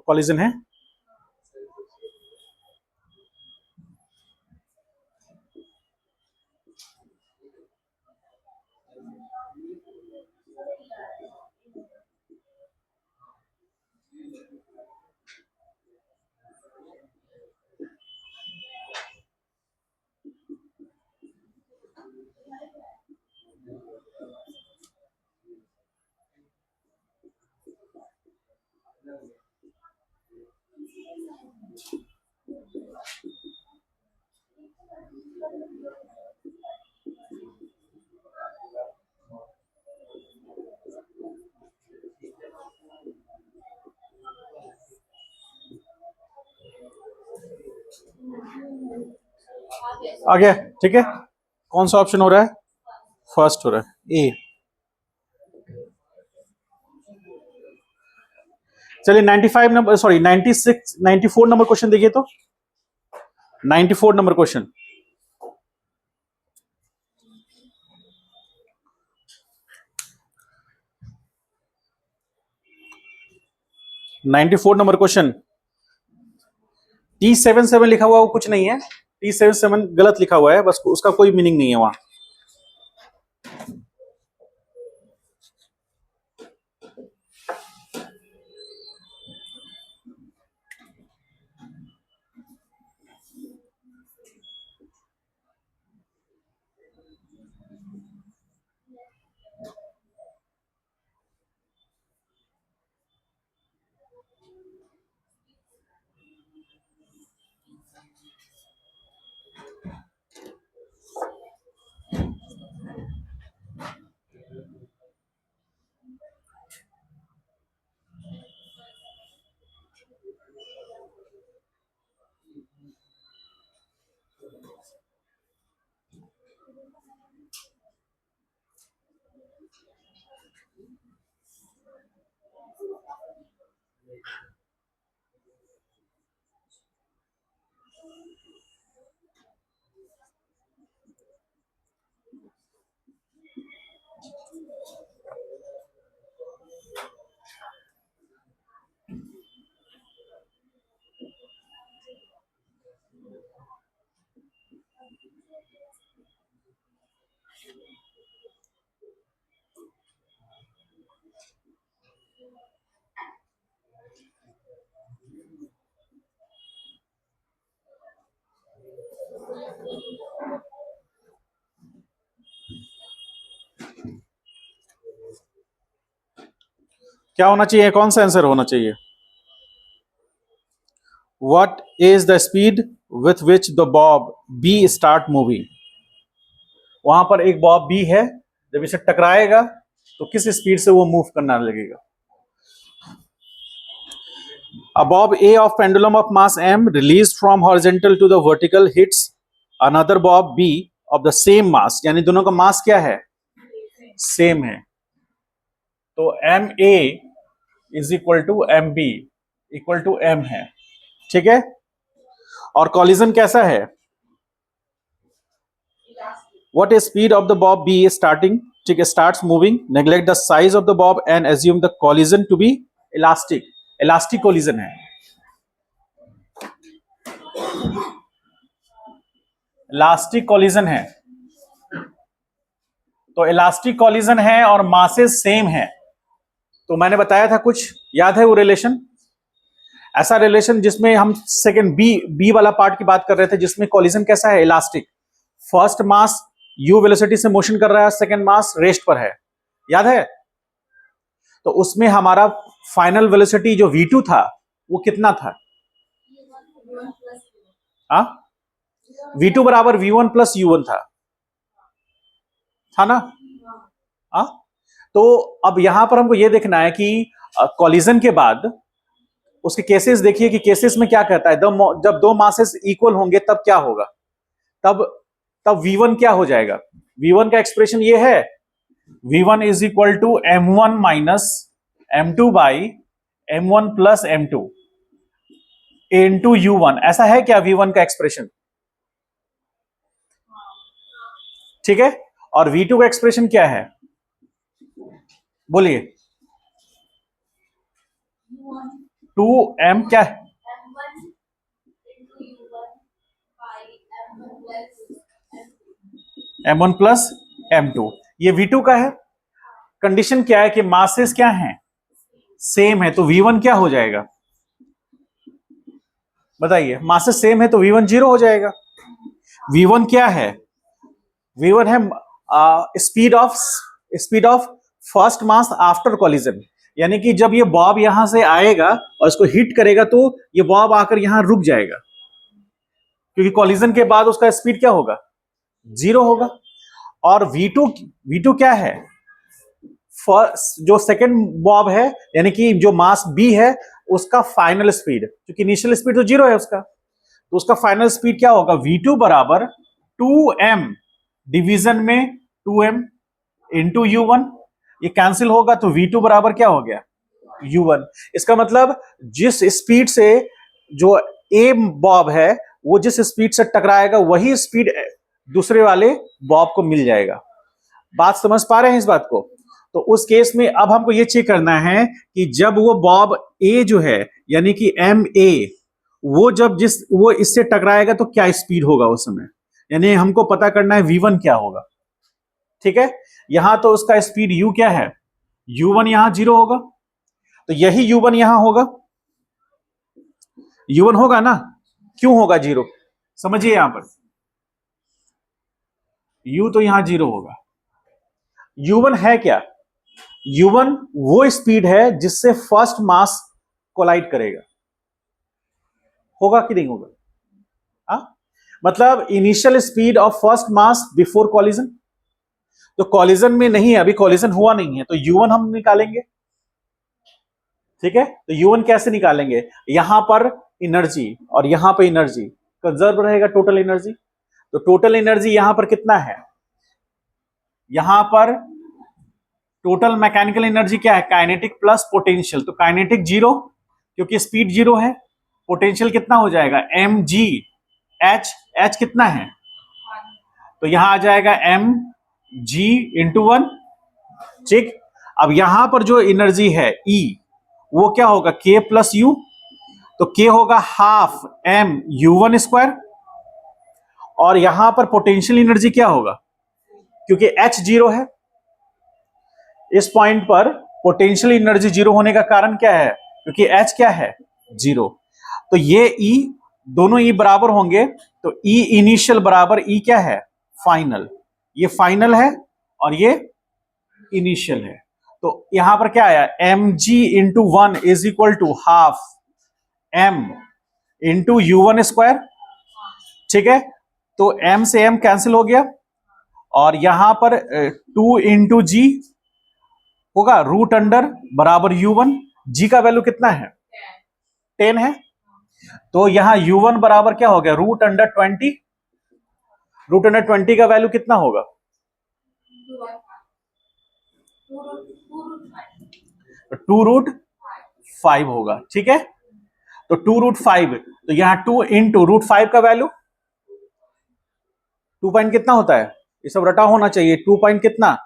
कॉलिजन है। आ गया, ठीक है। कौन सा ऑप्शन हो रहा है? फर्स्ट हो रहा है, ए। चलिए 95 नंबर, सॉरी 96 94 नंबर क्वेश्चन देखिए तो। 94 number question. Number question. T77 लिखा हुआ वो कुछ नहीं है। T77 गलत लिखा हुआ है, बस उसका कोई मीनिंग नहीं है वहां। क्या होना चाहिए? कौन सा आंसर होना चाहिए? What is the speed with which the bob B start moving? वहां पर एक बॉब बी है, जब इसे टकराएगा तो किस स्पीड से वो मूव करना लगेगा? A bob A of pendulum of mass m released from horizontal to the vertical hits another bob B of the same mass, यानी दोनों का मास क्या है? सेम है। तो M A is equal to M B equal to M है, ठीक है। और कॉलिजन कैसा है? What is speed of the bob B starting? ठीक है, starts moving. Neglect the size of the bob and assume the collision to be elastic. Elastic collision है। Elastic collision है। तो elastic collision है और masses सेम है। तो मैंने बताया था कुछ, याद है वो रिलेशन? ऐसा रिलेशन जिसमें हम सेकंड बी वाला पार्ट की बात कर रहे थे, जिसमें कॉलिजन कैसा है? Elastic. First mass you velocity से मोशन कर रहा है, सेकंड मास रेस्ट पर है, याद है? तो उसमें हमारा फाइनल वेलोसिटी जो v2 था वो कितना था? हाँ, v2 बराबर v1 प्लस u1 था ना? हाँ। तो अब यहां पर हमको ये देखना है कि कॉलिजन के बाद उसके केसेस देखिए कि केसेस में क्या कहता है, जब दो मासेस इक्वल होंगे तब क्या होगा, तब तब V1 क्या हो जाएगा, V1 का एक्सप्रेशन ये है, V1 is equal to M1 minus M2 by M1 plus M2 into U1। ऐसा है क्या V1 का एक्सप्रेशन? ठीक है। और V2 का एक्सप्रेशन क्या है, बोलिए। 2M क्या है, M1 प्लस M2, ये V2 का है। कंडीशन क्या है कि मासेस क्या है, सेम है, तो V1 क्या हो जाएगा, बताइए। मासेस सेम है तो V1 जीरो हो जाएगा। V1 क्या है, V1 है speed of first mass after collision, यानी कि जब ये बॉब यहां से आएगा और इसको हिट करेगा तो ये बॉब आकर यहां रुक जाएगा, क्योंकि कॉलिजन के बाद उसका स्पीड क्या होगा, जीरो होगा। और V2 क्या है, जो सेकेंड बॉब है, यानी कि जो मास B है उसका फाइनल स्पीड, क्योंकि इनिशियल स्पीड तो जीरो है उसका, तो उसका फाइनल स्पीड क्या होगा, V2 बराबर 2M डिवीजन में 2M इंटू U1, ये कैंसिल होगा तो V2 बराबर क्या हो गया, U1। इसका मतलब जिस स्पीड से जो A बॉब है वो जिस स्पीड से टकराएगा वही स्पीड दूसरे वाले बॉब को मिल जाएगा। बात समझ पा रहे हैं इस बात को? तो उस केस में अब हमको ये चेक करना है कि जब वो बॉब A जो है यानी कि MA वो इससे टकराएगा तो क्या स्पीड होगा उस समय, यानी हमको पता करना है V1 क्या होगा। ठीक है, यहां तो उसका स्पीड U क्या है, U1 यहां जीरो होगा, तो यही U1 यहां होगा, U1 होगा ना, क्यों होगा जीरो, समझिए। यहां पर U तो यहां जीरो होगा। U1 है क्या, U1 वो स्पीड है जिससे फर्स्ट मास कोलाइड करेगा, होगा कि नहीं होगा? हा? मतलब initial speed of first mass before collision, तो कॉलिजन में नहीं है, अभी कॉलिजन हुआ नहीं है, तो U1 हम निकालेंगे। ठीक है, तो U1 कैसे निकालेंगे, यहां पर एनर्जी और यहां पर एनर्जी कंजर्व रहेगा, टोटल एनर्जी। तो टोटल एनर्जी यहां पर कितना है, यहां पर टोटल मैकेनिकल एनर्जी क्या है, काइनेटिक प्लस पोटेंशियल, तो काइनेटिक जीरो क्योंकि स्पीड जीरो है, पोटेंशियल कितना हो जाएगा mg, h कितना है, तो यहां आ जाएगा mg इंटू 1। ठीक, अब यहां पर जो एनर्जी है E वो क्या होगा k प्लस यू, तो k होगा हाफ m U1 स्क्वायर, और यहां पर पोटेंशियल एनर्जी क्या होगा, क्योंकि h जीरो है, इस पॉइंट पर पोटेंशियल एनर्जी जीरो होने का कारण क्या है, क्योंकि H क्या है, जीरो। तो ये E दोनों E बराबर होंगे, तो E इनिशियल बराबर E क्या है, फाइनल, ये फाइनल है और ये इनिशियल है। तो यहां पर क्या आया, mg into 1 is equal to half m into U1 square. ठीक है, तो m से m कैंसिल हो गया, और यहां पर 2 इंटू जी होगा रूट अंडर बराबर U1, जी का वैल्यू कितना है, 10 है, तो यहां U1 बराबर क्या हो गया, रूट अंडर 20, रूट अंडर 20 का वैल्यू कितना होगा, 2√5 होगा। ठीक है, तो 2√5, तो यहां 2 इंटू √5 का वैल्यू 2 पॉइंट कितना होता है, ये सब रटा होना चाहिए, 2 पॉइंट कितना,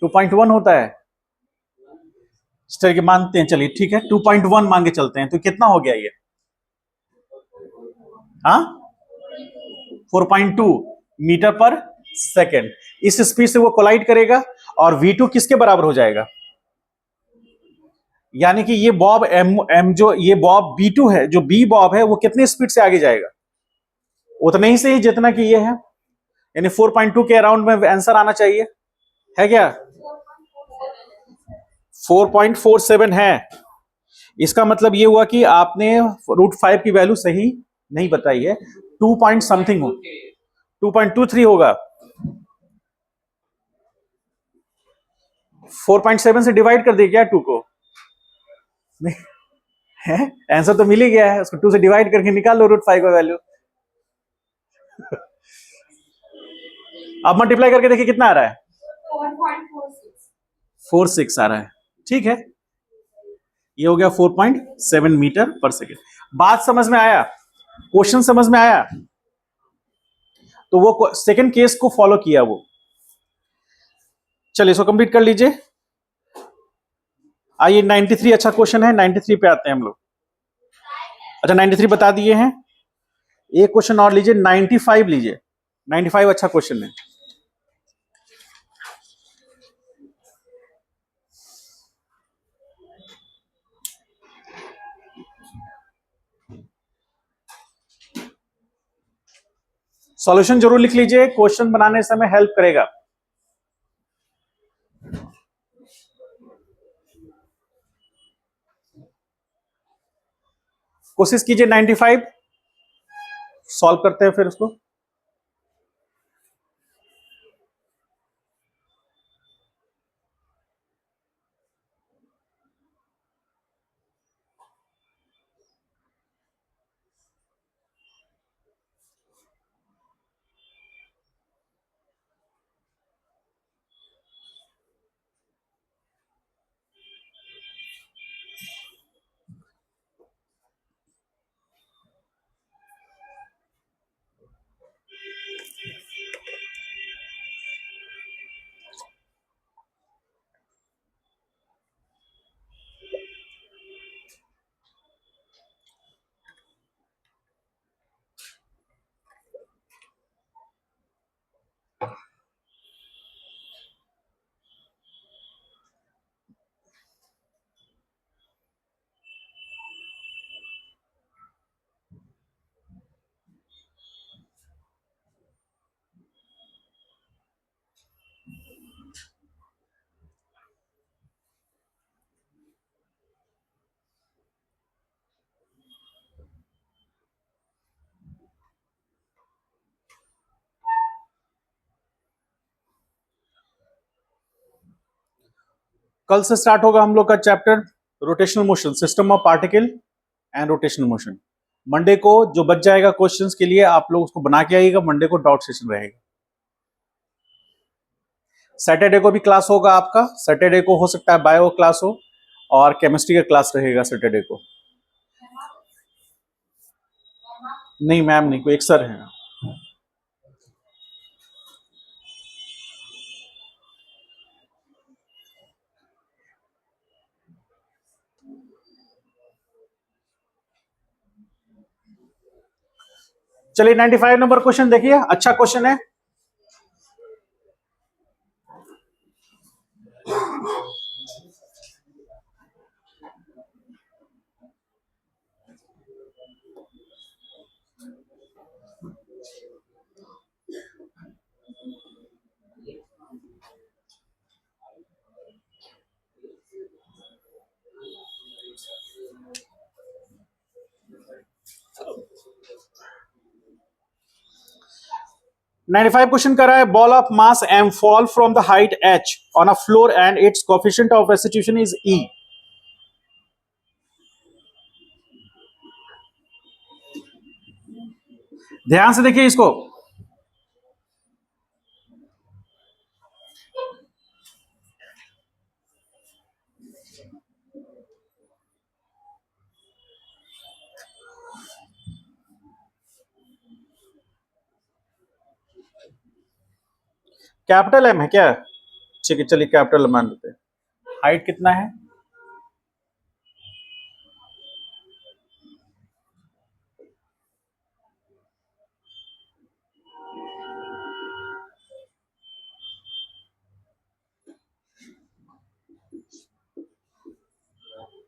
2.1 होता है, इस तरह के मानते हैं, चलिए ठीक है 2.1 मान के चलते हैं, तो कितना हो गया ये, हाँ 4.2 मीटर पर सेकेंड, इस स्पीड से वो कोलाइड करेगा, और V2 किसके बराबर हो जाएगा, यानी कि ये बॉब M जो ये बॉब B2 है, जो B बॉब है वो कितने स्पीड से आगे जाएगा, उतने ही से ही जितना कि ये है, यानी 4.2 के अराउंड में आंसर आना चाहिए, है क्या, 4.47 है। इसका मतलब ये हुआ कि आपने √5 की वैल्यू सही नहीं बताई है, 2 पॉइंट समथिंग हो, 2.23 होगा, 4.7 से डिवाइड कर दिया क्या 2 को, नहीं है, आंसर तो मिल ही गया है, उसको 2 से डिवाइड करके निकाल लो √5 का वैल्यू। अब मल्टीप्लाई करके देखिए कितना आ रहा है, 4.46 आ रहा है। ठीक है, ये हो गया 4.7 मीटर पर सेकेंड। बात समझ में आया, क्वेश्चन समझ में आया, तो वो सेकंड केस को फॉलो किया वो। चलिए इसको कंप्लीट कर लीजिए। आइए 93 अच्छा क्वेश्चन है, 93 पे आते हैं हम लोग। अच्छा 93 बता दिए हैं, एक क्वेश्चन और लीजिए, 95 लीजिए। 95 अच्छा क्वेश्चन है। सॉल्यूशन जरूर लिख लीजिए, क्वेश्चन बनाने समय हेल्प करेगा। कोशिश कीजिए 95 सॉल्व करते हैं फिर उसको। कल से स्टार्ट होगा हम लोग का chapter rotational motion, system of particle and rotational motion. Monday को जो बच जाएगा क्वेश्चंस के लिए आप लोग उसको बना के आइएगा, मंडे को डाउट सेशन रहेगा। सैटरडे को भी क्लास होगा आपका, सैटरडे को हो सकता है बायो क्लास हो और केमिस्ट्री का क्लास रहेगा सैटरडे को। नहीं मैम नहीं, कोई एक सर है। चलिए 95 नंबर क्वेश्चन देखिए, अच्छा क्वेश्चन है। नाइन्टी फाइव क्वेश्चन कर रहा है, ball of mass M fall from the height h on a floor and its coefficient of restitution is e। ध्यान से देखिए इसको, कैपिटल एम है क्या? ठीक है चलिए कैपिटल मान लेते हैं। हाइट कितना है?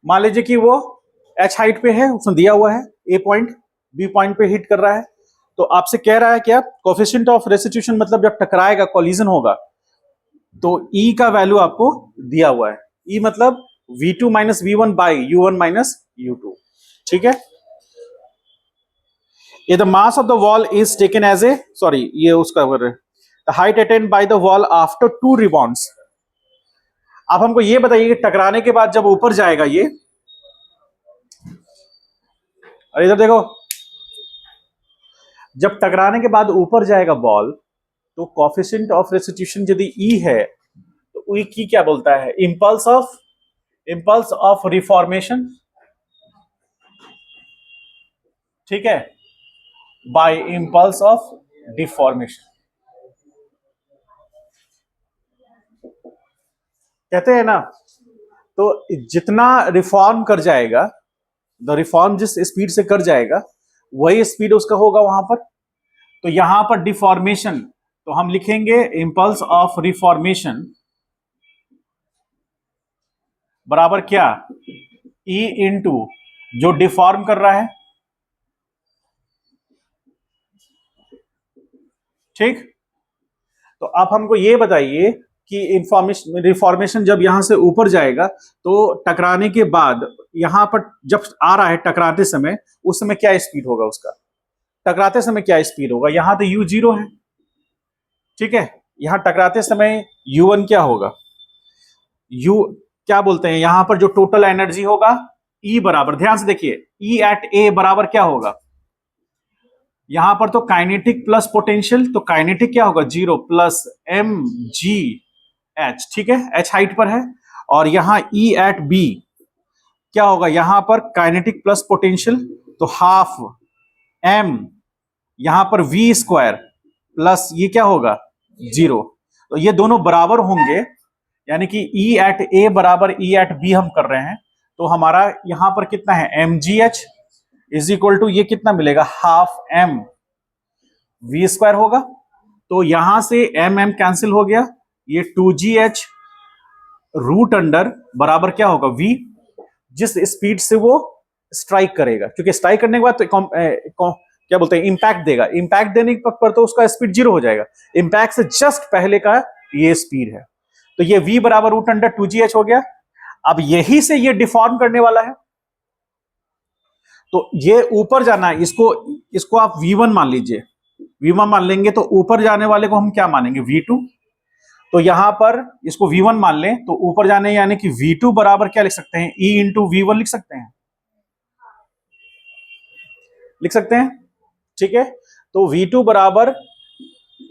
मान लीजिए कि वो एच हाइट पे है, उसने दिया हुआ है ए पॉइंट बी पॉइंट पे हिट कर रहा है, तो आपसे कह रहा है क्या, कोफिशिएंट ऑफ रेस्टिट्यूशन मतलब जब टकराएगा कॉलिजन होगा तो ई का वैल्यू आपको दिया हुआ है। ई मतलब v2 minus v1 by u1 minus u2। ठीक है, ये the mass of the wall is taken as a, sorry ये उसका the height attend by the wall after 2 rebounds. आप हमको ये बताइए कि टकराने के बाद जब ऊपर जाएगा ये, और इधर देखो, जब टकराने के बाद ऊपर जाएगा बॉल, तो कोफिशिएंट ऑफ रेस्टिट्यूशन यदि ई है तो ई की क्या बोलता है, इंपल्स ऑफ रिफॉर्मेशन, ठीक है, बाय इंपल्स ऑफ डिफॉर्मेशन। कहते हैं ना, तो जितना रिफॉर्म कर जाएगा, द रिफॉर्म जिस स्पीड से कर जाएगा वही स्पीड उसका होगा वहां पर। तो यहां पर डिफॉर्मेशन, तो हम लिखेंगे इंपल्स ऑफ रिफॉर्मेशन बराबर क्या, ई इंटू जो डिफॉर्म कर रहा है, ठीक। तो आप हमको ये बताइए कि इंफॉर्मेशन रिफॉर्मेशन जब यहां से ऊपर जाएगा तो टकराने के बाद यहां पर जब आ रहा है टकराते समय, उस समय क्या स्पीड होगा उसका, टकराते समय क्या स्पीड होगा, यहां तो u 0 है, ठीक है, यहां टकराते समय u1 क्या होगा, u क्या बोलते हैं यहां पर जो टोटल एनर्जी होगा E बराबर, ध्यान से देखिए, E एट A बराबर क्या होगा, यहां पर तो काइनेटिक प्लस पोटेंशियल, तो काइनेटिक क्या होगा 0 प्लस mgh, ठीक है, h हाइट पर है, और यहां E एट B क्या होगा, यहां पर काइनेटिक प्लस पोटेंशियल, तो हाफ m, यहां पर v स्क्वायर प्लस ये क्या होगा 0, तो ये दोनों बराबर होंगे, यानी कि E एट A बराबर E एट B हम कर रहे हैं, तो हमारा यहां पर कितना है mgh इज इक्वल टू ये कितना मिलेगा, हाफ m v स्क्वायर होगा, तो यहां से m कैंसिल हो गया, ये 2gh रूट अंडर बराबर क्या होगा v, जिस स्पीड से वो स्ट्राइक करेगा, क्योंकि स्ट्राइक करने के बाद तो क्या बोलते हैं इंपैक्ट देगा, इंपैक्ट देने पर तो उसका स्पीड 0 हो जाएगा, इंपैक्ट से जस्ट पहले का ये स्पीड है, तो ये v बराबर रूट अंडर 2gh हो गया। अब यही से ये डिफॉर्म करने वाला है, तो ये ऊपर जाना है, इसको आप v1 मान लीजिए, v1 मान लेंगे तो ऊपर जाने वाले को हम क्या मानेंगे v2, तो यहां पर इसको v1 मान लें तो ऊपर जाने यानी कि v2 बराबर क्या लिख सकते हैं, e इंटू v1 लिख सकते हैं, ठीक है, तो v2 बराबर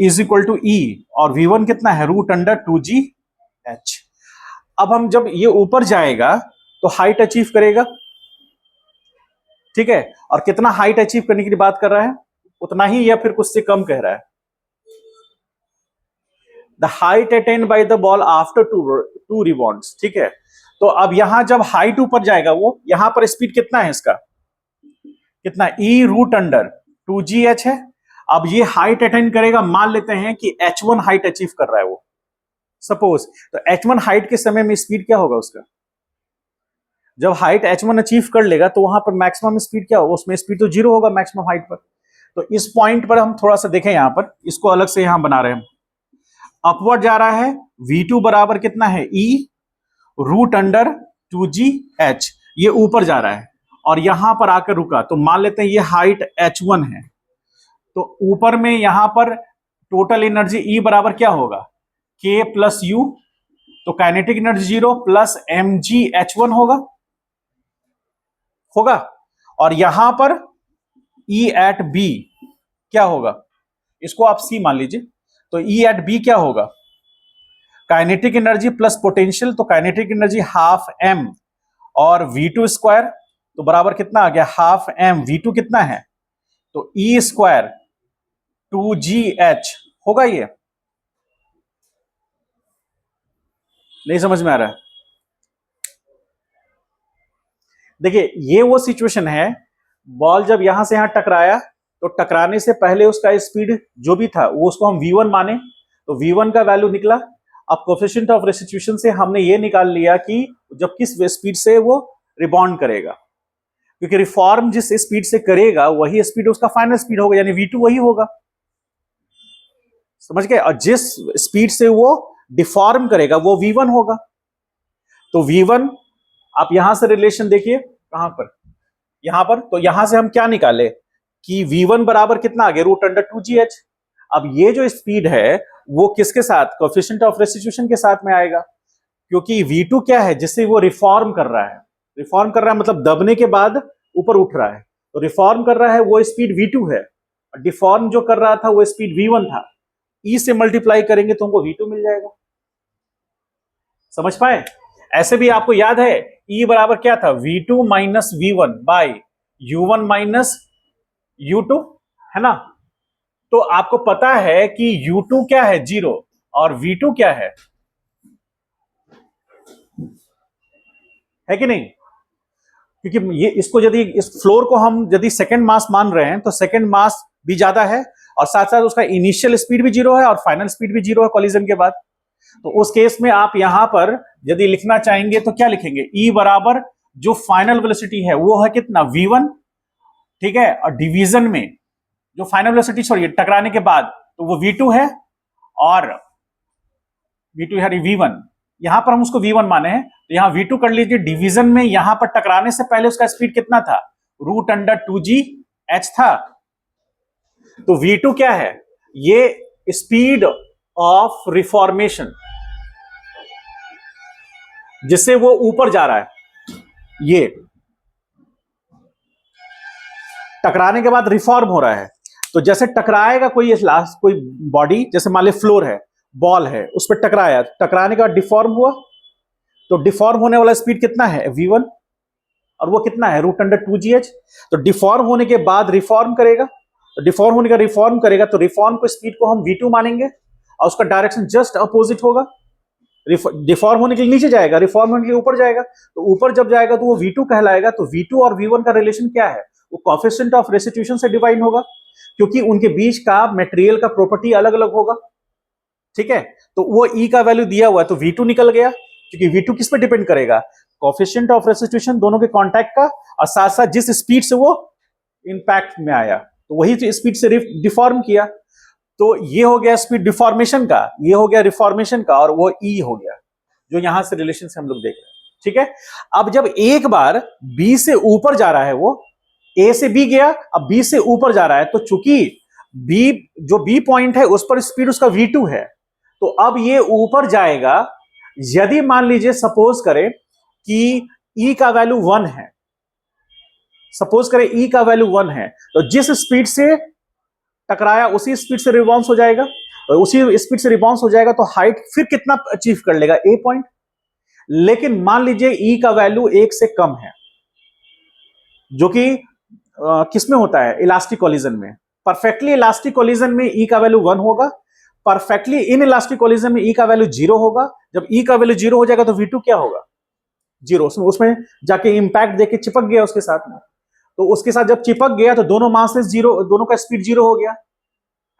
इज इक्वल टू e, और v1 कितना है रूट अंडर 2gh। अब हम जब ये ऊपर जाएगा तो हाइट अचीव करेगा, ठीक है, और कितना हाइट अचीव करने की बात कर रहा है, उतना ही या फिर कुछ से कम कह रहा है, the height attend by the ball after two rebounds, ठीक है, तो अब यहां जब हाइट ऊपर जाएगा, वो यहां पर स्पीड कितना है इसका, कितना e रूट अंडर 2gh है, अब ये हाइट अटेंड करेगा, मान लेते हैं कि h1 हाइट अचीव कर रहा है वो, सपोज, तो h1 हाइट के समय में स्पीड क्या होगा उसका, जब हाइट h1 अचीव कर लेगा तो वहां पर मैक्सिमम स्पीड क्या होगा, उसमें स्पीड तो 0 होगा मैक्सिमम हाइट पर, तो इस पॉइंट पर हम थोड़ा सा देखें, यहां पर इसको अलग से यहां बना रहे हैं, अपवर्ड जा रहा है, v2 बराबर कितना है e रूट अंडर 2gh, ये ऊपर जा रहा है और यहां पर आकर रुका, तो मान लेते हैं ये हाइट h1 है, तो ऊपर में यहां पर टोटल एनर्जी E बराबर क्या होगा k प्लस u, तो काइनेटिक एनर्जी 0 प्लस mgh1 होगा, और यहां पर E एट B क्या होगा, इसको आप C मान लीजिए, तो E एट B क्या होगा, काइनेटिक एनर्जी प्लस पोटेंशियल, तो काइनेटिक एनर्जी हाफ m, और v2 स्क्वायर तो बराबर कितना आ गया, हाफ m, v2 कितना है, तो E स्क्वायर 2gh होगा, ये नहीं समझ में आ रहा है, देखिए ये वो सिचुएशन है, बॉल जब यहां से यहां टकराया, तो टकराने से पहले उसका स्पीड जो भी था वो उसको हम v1 माने, तो v1 का वैल्यू निकला, अब कोएफिशिएंट ऑफ रेस्टिट्यूशन से हमने ये निकाल लिया कि जब किस स्पीड से वो रिबाउंड करेगा, क्योंकि रिफॉर्म जिस स्पीड से करेगा वही स्पीड उसका फाइनल स्पीड होगा, यानी v2 वही होगा, समझ गए, और जिस स्पीड से वो डिफॉर्म करेगा वो v1 होगा, तो v1 आप यहां से रिलेशन देखिए, कहां पर, यहां पर, तो यहां से हम क्या निकाले कि v1 बराबर कितना आ गया रूट अंडर 2gh, अब ये जो स्पीड है वो किसके साथ, कोएफिशिएंट ऑफ रेस्टिट्यूशन के साथ में आएगा, क्योंकि v2 क्या है, जिससे वो रिफॉर्म कर रहा है, मतलब दबने के बाद ऊपर उठ रहा है, तो रिफॉर्म कर रहा है वो स्पीड v2 है, और डिफॉर्म जो कर रहा था वो स्पीड v1 था। e से मल्टीप्लाई करेंगे तो हमको v2 मिल जाएगा। समझ पाए? ऐसे भी आपको याद है e बराबर क्या था, v2 minus v1 by u1 minus u2, है ना। तो आपको पता है कि u2 क्या है, 0, और v2 क्या है कि नहीं? क्योंकि ये इसको यदि इस फ्लोर को हम यदि सेकंड मास मान रहे हैं तो सेकंड मास भी ज्यादा है, और साथ साथ उसका इनिशियल स्पीड भी 0 है और फाइनल स्पीड भी 0 है कॉलिजन के बाद। तो उस केस में आप यहां पर यदि लिखना चाहेंगे तो क्या लिखेंगे, E बराबर जो फाइनल वेलोसिटी है वो है कितना, v1, ठीक है, और डिवीजन में जो फाइनल वेलोसिटी छोड़िए टकराने के बाद तो वो v2 है, और v2 है v1, यहां पर हम उसको v1 माने हैं तो यहां v2 कर लीजिए। डिवीजन में यहां पर टकराने से पहले उसका स्पीड कितना था, √2gh था। तो v2 क्या है, ये स्पीड ऑफ रिफॉर्मेशन जिससे वो ऊपर जा रहा है, ये टकराने के बाद रिफॉर्म हो रहा है। तो जैसे टकराएगा कोई बॉडी, जैसे मान ली फ्लोर है, बॉल है, उस पर टकराया, टकराने के बाद डिफॉर्म हुआ, तो डिफॉर्म होने वाला स्पीड कितना है, v1, और वो कितना है, √2gh। तो डिफॉर्म होने के बाद रिफॉर्म करेगा, तो डिफॉर्म होने का रिफॉर्म करेगा तो रिफॉर्म को स्पीड को हम v2 मानेंगे, और उसका डायरेक्शन जस्ट अपोजिट होगा। डिफॉर्म होने के लिए नीचे जाएगा, रिफॉर्म होने के लिए ऊपर जाएगा, तो ऊपर जब जाएगा तो वो v2 कहलाएगा। तो v2 और v1 का रिलेशन क्या है, वो कोएफिशिएंट ऑफ रेस्टिट्यूशन से डिवाइड होगा, क्योंकि उनके बीच का मटेरियल का प्रॉपर्टी अलग अलग होगा, ठीक है। तो वो E का वैल्यू दिया हुआ है तो v2 निकल गया, क्योंकि v2 किस पे डिपेंड करेगा, कोएफिशिएंट ऑफ रेस्टिट्यूशन दोनों के कांटेक्ट का, और साथ साथ जिस स्पीड से वो इंपैक्ट में आया तो वही स्पीड से डिफॉर्म किया। तो ये हो गया स्पीड डिफॉर्मेशन का, ये हो गया रिफॉर्मेशन का, और वो E हो गया जो यहां से रिलेशन से हम लोग देख रहे हैं, ठीक है। अब जब एक बार B से ऊपर जा रहा है, वो A से B गया, अब B से ऊपर जा रहा है, तो चूंकि जो B पॉइंट है उस पर स्पीड उसका v2 है, तो अब ये ऊपर जाएगा। यदि मान लीजिए सपोज करें कि E का वैल्यू 1 है, सपोज करें E का वैल्यू 1 है, तो जिस स्पीड से टकराया उसी स्पीड से रिबाउंस हो जाएगा, और उसी स्पीड से रिबाउंस हो जाएगा तो हाइट फिर कितना अचीव कर लेगा, A पॉइंट। लेकिन मान लीजिए E का वैल्यू 1 से कम है, जो कि किसमें होता है, इलास्टिक कॉलिजन में। परफेक्टली इलास्टिक कॉलिजन में E का वैल्यू 1 होगा, परफेक्टली इन इलास्टिक कॉलिजन में E का वैल्यू 0 होगा। जब E का वैल्यू 0 हो जाएगा तो v2 क्या होगा, 0, उसमें जाके इंपैक्ट देके चिपक गया उसके साथ में, तो उसके साथ जब चिपक गया तो दोनों मासेस 0, दोनों का स्पीड 0 हो गया,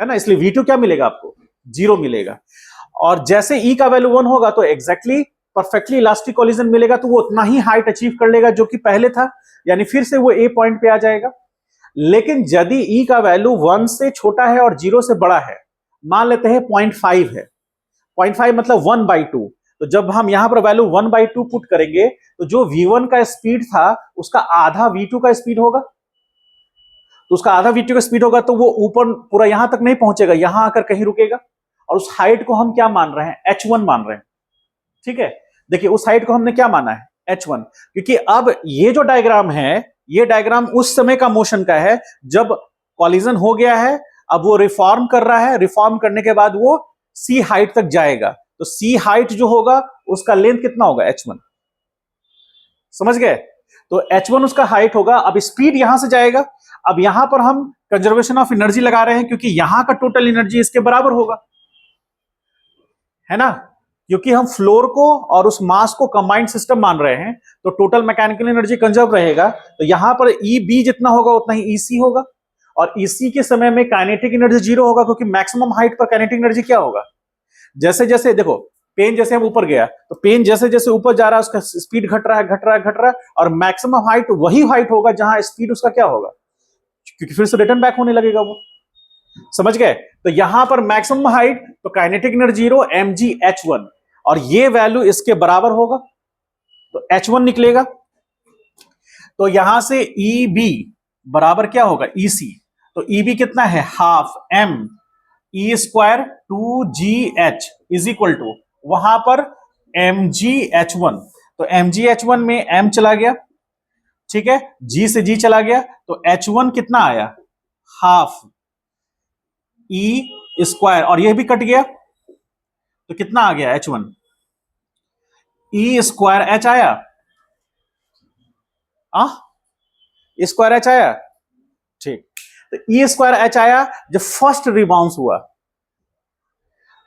है ना। इसलिए v2 क्या मिलेगा आपको, 0 मिलेगा। और जैसे E का वैल्यू 1 होगा तो एग्जैक्टली परफेक्टली इलास्टिक कॉलिजन मिलेगा, तो वो उतना ही हाइट अचीव कर लेगा जो कि पहले था, यानी फिर से वो A पॉइंट पे आ जाएगा। लेकिन यदि E का वैल्यू 1 से छोटा है और 0 से बड़ा है, मान लेते हैं 0.5 है, 0.5 मतलब 1/2, तो जब हम यहां पर वैल्यू 1/2 पुट करेंगे तो जो v1 का स्पीड था उसका आधा v2 का स्पीड होगा, तो उसका आधा v2 का स्पीड होगा, तो वो ऊपर पूरा यहां तक नहीं पहुंचेगा, यहां आकर कहीं रुकेगा। और उस हाइट को हम क्या मान रहे हैं, h1 मान रहे हैं, ठीक है। देखिए उस हाइट को हमने क्या माना है, h1, क्योंकि अब ये जो डायग्राम है, ये डायग्राम उस समय का मोशन का है जब कॉलिजन हो गया है। अब वो रिफॉर्म कर रहा है, रिफॉर्म करने के बाद वो C हाइट तक जाएगा, तो C हाइट जो होगा उसका लेंथ कितना होगा, h1, समझ गए। तो h1 उसका हाइट होगा। अब स्पीड यहां से जाएगा, अब यहां पर हम कंजर्वेशन ऑफ एनर्जी लगा रहे हैं, क्योंकि यहां का टोटल एनर्जी इसके बराबर होगा, है ना, क्योंकि हम फ्लोर को और उस मास को कंबाइंड सिस्टम मान रहे हैं, तो टोटल मैकेनिकल एनर्जी कंजर्व रहेगा। तो यहां पर EB जितना होगा उतना ही EC होगा, और EC के समय में काइनेटिक एनर्जी 0 होगा, क्योंकि मैक्सिमम हाइट पर काइनेटिक एनर्जी क्या होगा, जैसे जैसे देखो पेन जैसे हम ऊपर गया तो पेन जैसे जैसे ऊपर जा रहा है उसका स्पीड घट रहा है, घट रहा है, घट रहा है, और मैक्सिमम हाइट वही हाइट होगा जहां स्पीड उसका क्या होगा, क्योंकि फिर से रिटर्न बैक होने लगेगा वो, समझ गए। तो यहां पर मैक्सिमम हाइट तो काइनेटिक एनर्जी 0 mgh1, और ये वैल्यू इसके बराबर होगा, तो h1 निकलेगा। तो यहां से EB बराबर क्या होगा, EC, तो EB कितना है, half m E² 2gh is equal to वहां पर mgh1, तो mgh1 में m चला गया, ठीक है, जी से जी चला गया तो H1 कितना आया, हाफ ई स्क्वायर, और ये भी कट गया तो कितना आ गया H1, ई स्क्वायर एच आया, आ स्क्वायर एच आया, ठीक। तो ई स्क्वायर एच आया जब फर्स्ट रिबाउंस हुआ।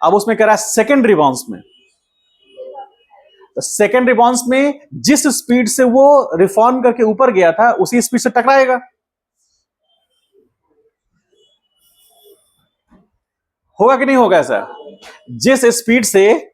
अब उसमें कह रहा है सेकेंड रिबाउंस में, तो सेकेंड रिबाउंस में जिस स्पीड से वो रिफॉर्म करके ऊपर गया था उसी स्पीड से टकराएगा, होगा कि नहीं होगा ऐसा, जिस स्पीड से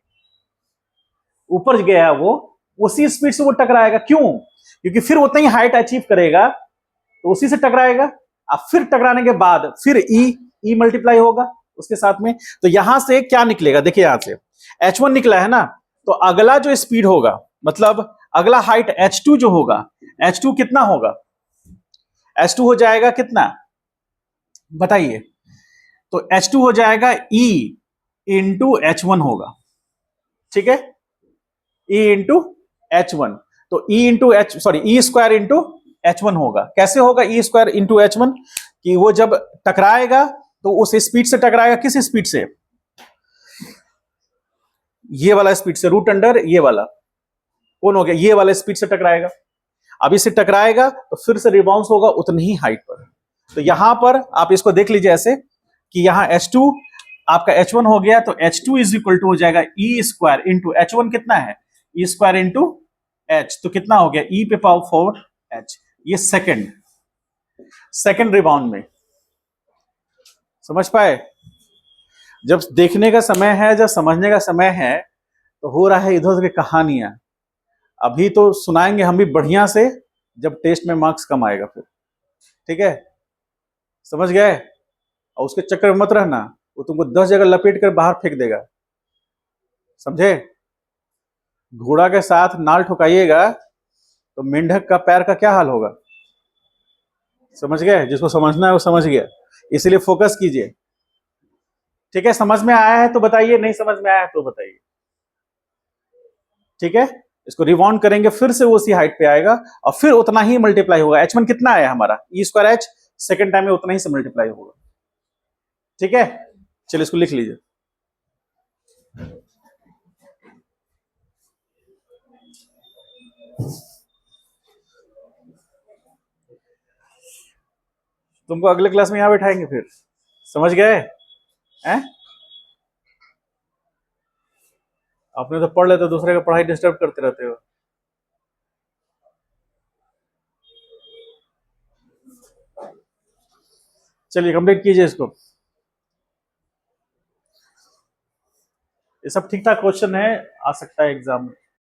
ऊपर गया वो उसी स्पीड से वो टकराएगा, क्यों, क्योंकि फिर उतना ही हाइट अचीव करेगा तो उसी से टकराएगा। अब फिर टकराने के बाद फिर ई मल्टीप्लाई होगा उसके साथ में, तो यहां से क्या निकलेगा, देखिए यहां से H1 निकला है ना, तो अगला जो स्पीड होगा, मतलब अगला हाइट H2 जो होगा, H2 कितना होगा, H2 हो जाएगा कितना बताइए, तो H2 हो जाएगा E इंटू H1 होगा, ठीक है, E इंटू H1, तो E into H sorry E square into H1 होगा। कैसे होगा ई स्क्वायर इंटू H1, कि वो जब टकराएगा तो उस स्पीड से टकराएगा, किस स्पीड से, ये वाला स्पीड से, रूट अंडर ये वाला कौन हो गया, ये वाला स्पीड से टकराएगा। अब इससे टकराएगा तो फिर से रिबाउंस होगा उतनी ही हाइट पर। तो यहां पर आप इसको देख लीजिए ऐसे कि यहां H2 आपका H1 हो गया, तो H2 इज इक्वल टू हो जाएगा ई स्क्वायर इंटू H1 कितना है, ई स्क्वायर इंटू H, तो कितना हो गया ई पे पावर 4 H। ये सेकेंड रिबाउंड में समझ पाए, जब देखने का समय है, जब समझने का समय है, तो हो रहा है इधर उधर की कहानियां। अभी तो सुनाएंगे हम भी बढ़िया से, जब टेस्ट में मार्क्स कम आएगा फिर, ठीक है, समझ गए। और उसके चक्कर में मत रहना, वो तुमको 10 जगह लपेट कर बाहर फेंक देगा, समझे। घोड़ा के साथ नाल ठुकाइएगा तो मेंढक का पैर का क्या हाल होगा, समझ गए। जिसको समझना है वो समझ गया, इसीलिए फोकस कीजिए, ठीक है। समझ में आया है तो बताइए, नहीं समझ में आया है तो बताइए, ठीक है। इसको रिवाउंड करेंगे फिर से वो उसी हाइट पे आएगा और फिर उतना ही मल्टीप्लाई होगा। H1 कितना आया हमारा, E square H, second time में उतना ही से मल्टीप्लाई होगा, ठीक है। चलिए इसको लिख लीजिए। तुमको अगले क्लास में यहां बैठाएंगे फिर, समझ गए हैं। आपने तो पढ़ लेते, दूसरे का पढ़ाई डिस्टर्ब करते रहते हो। चलिए कंप्लीट कीजिए इसको। ये सब ठीक ठाक क्वेश्चन है, आ सकता है एग्जाम में।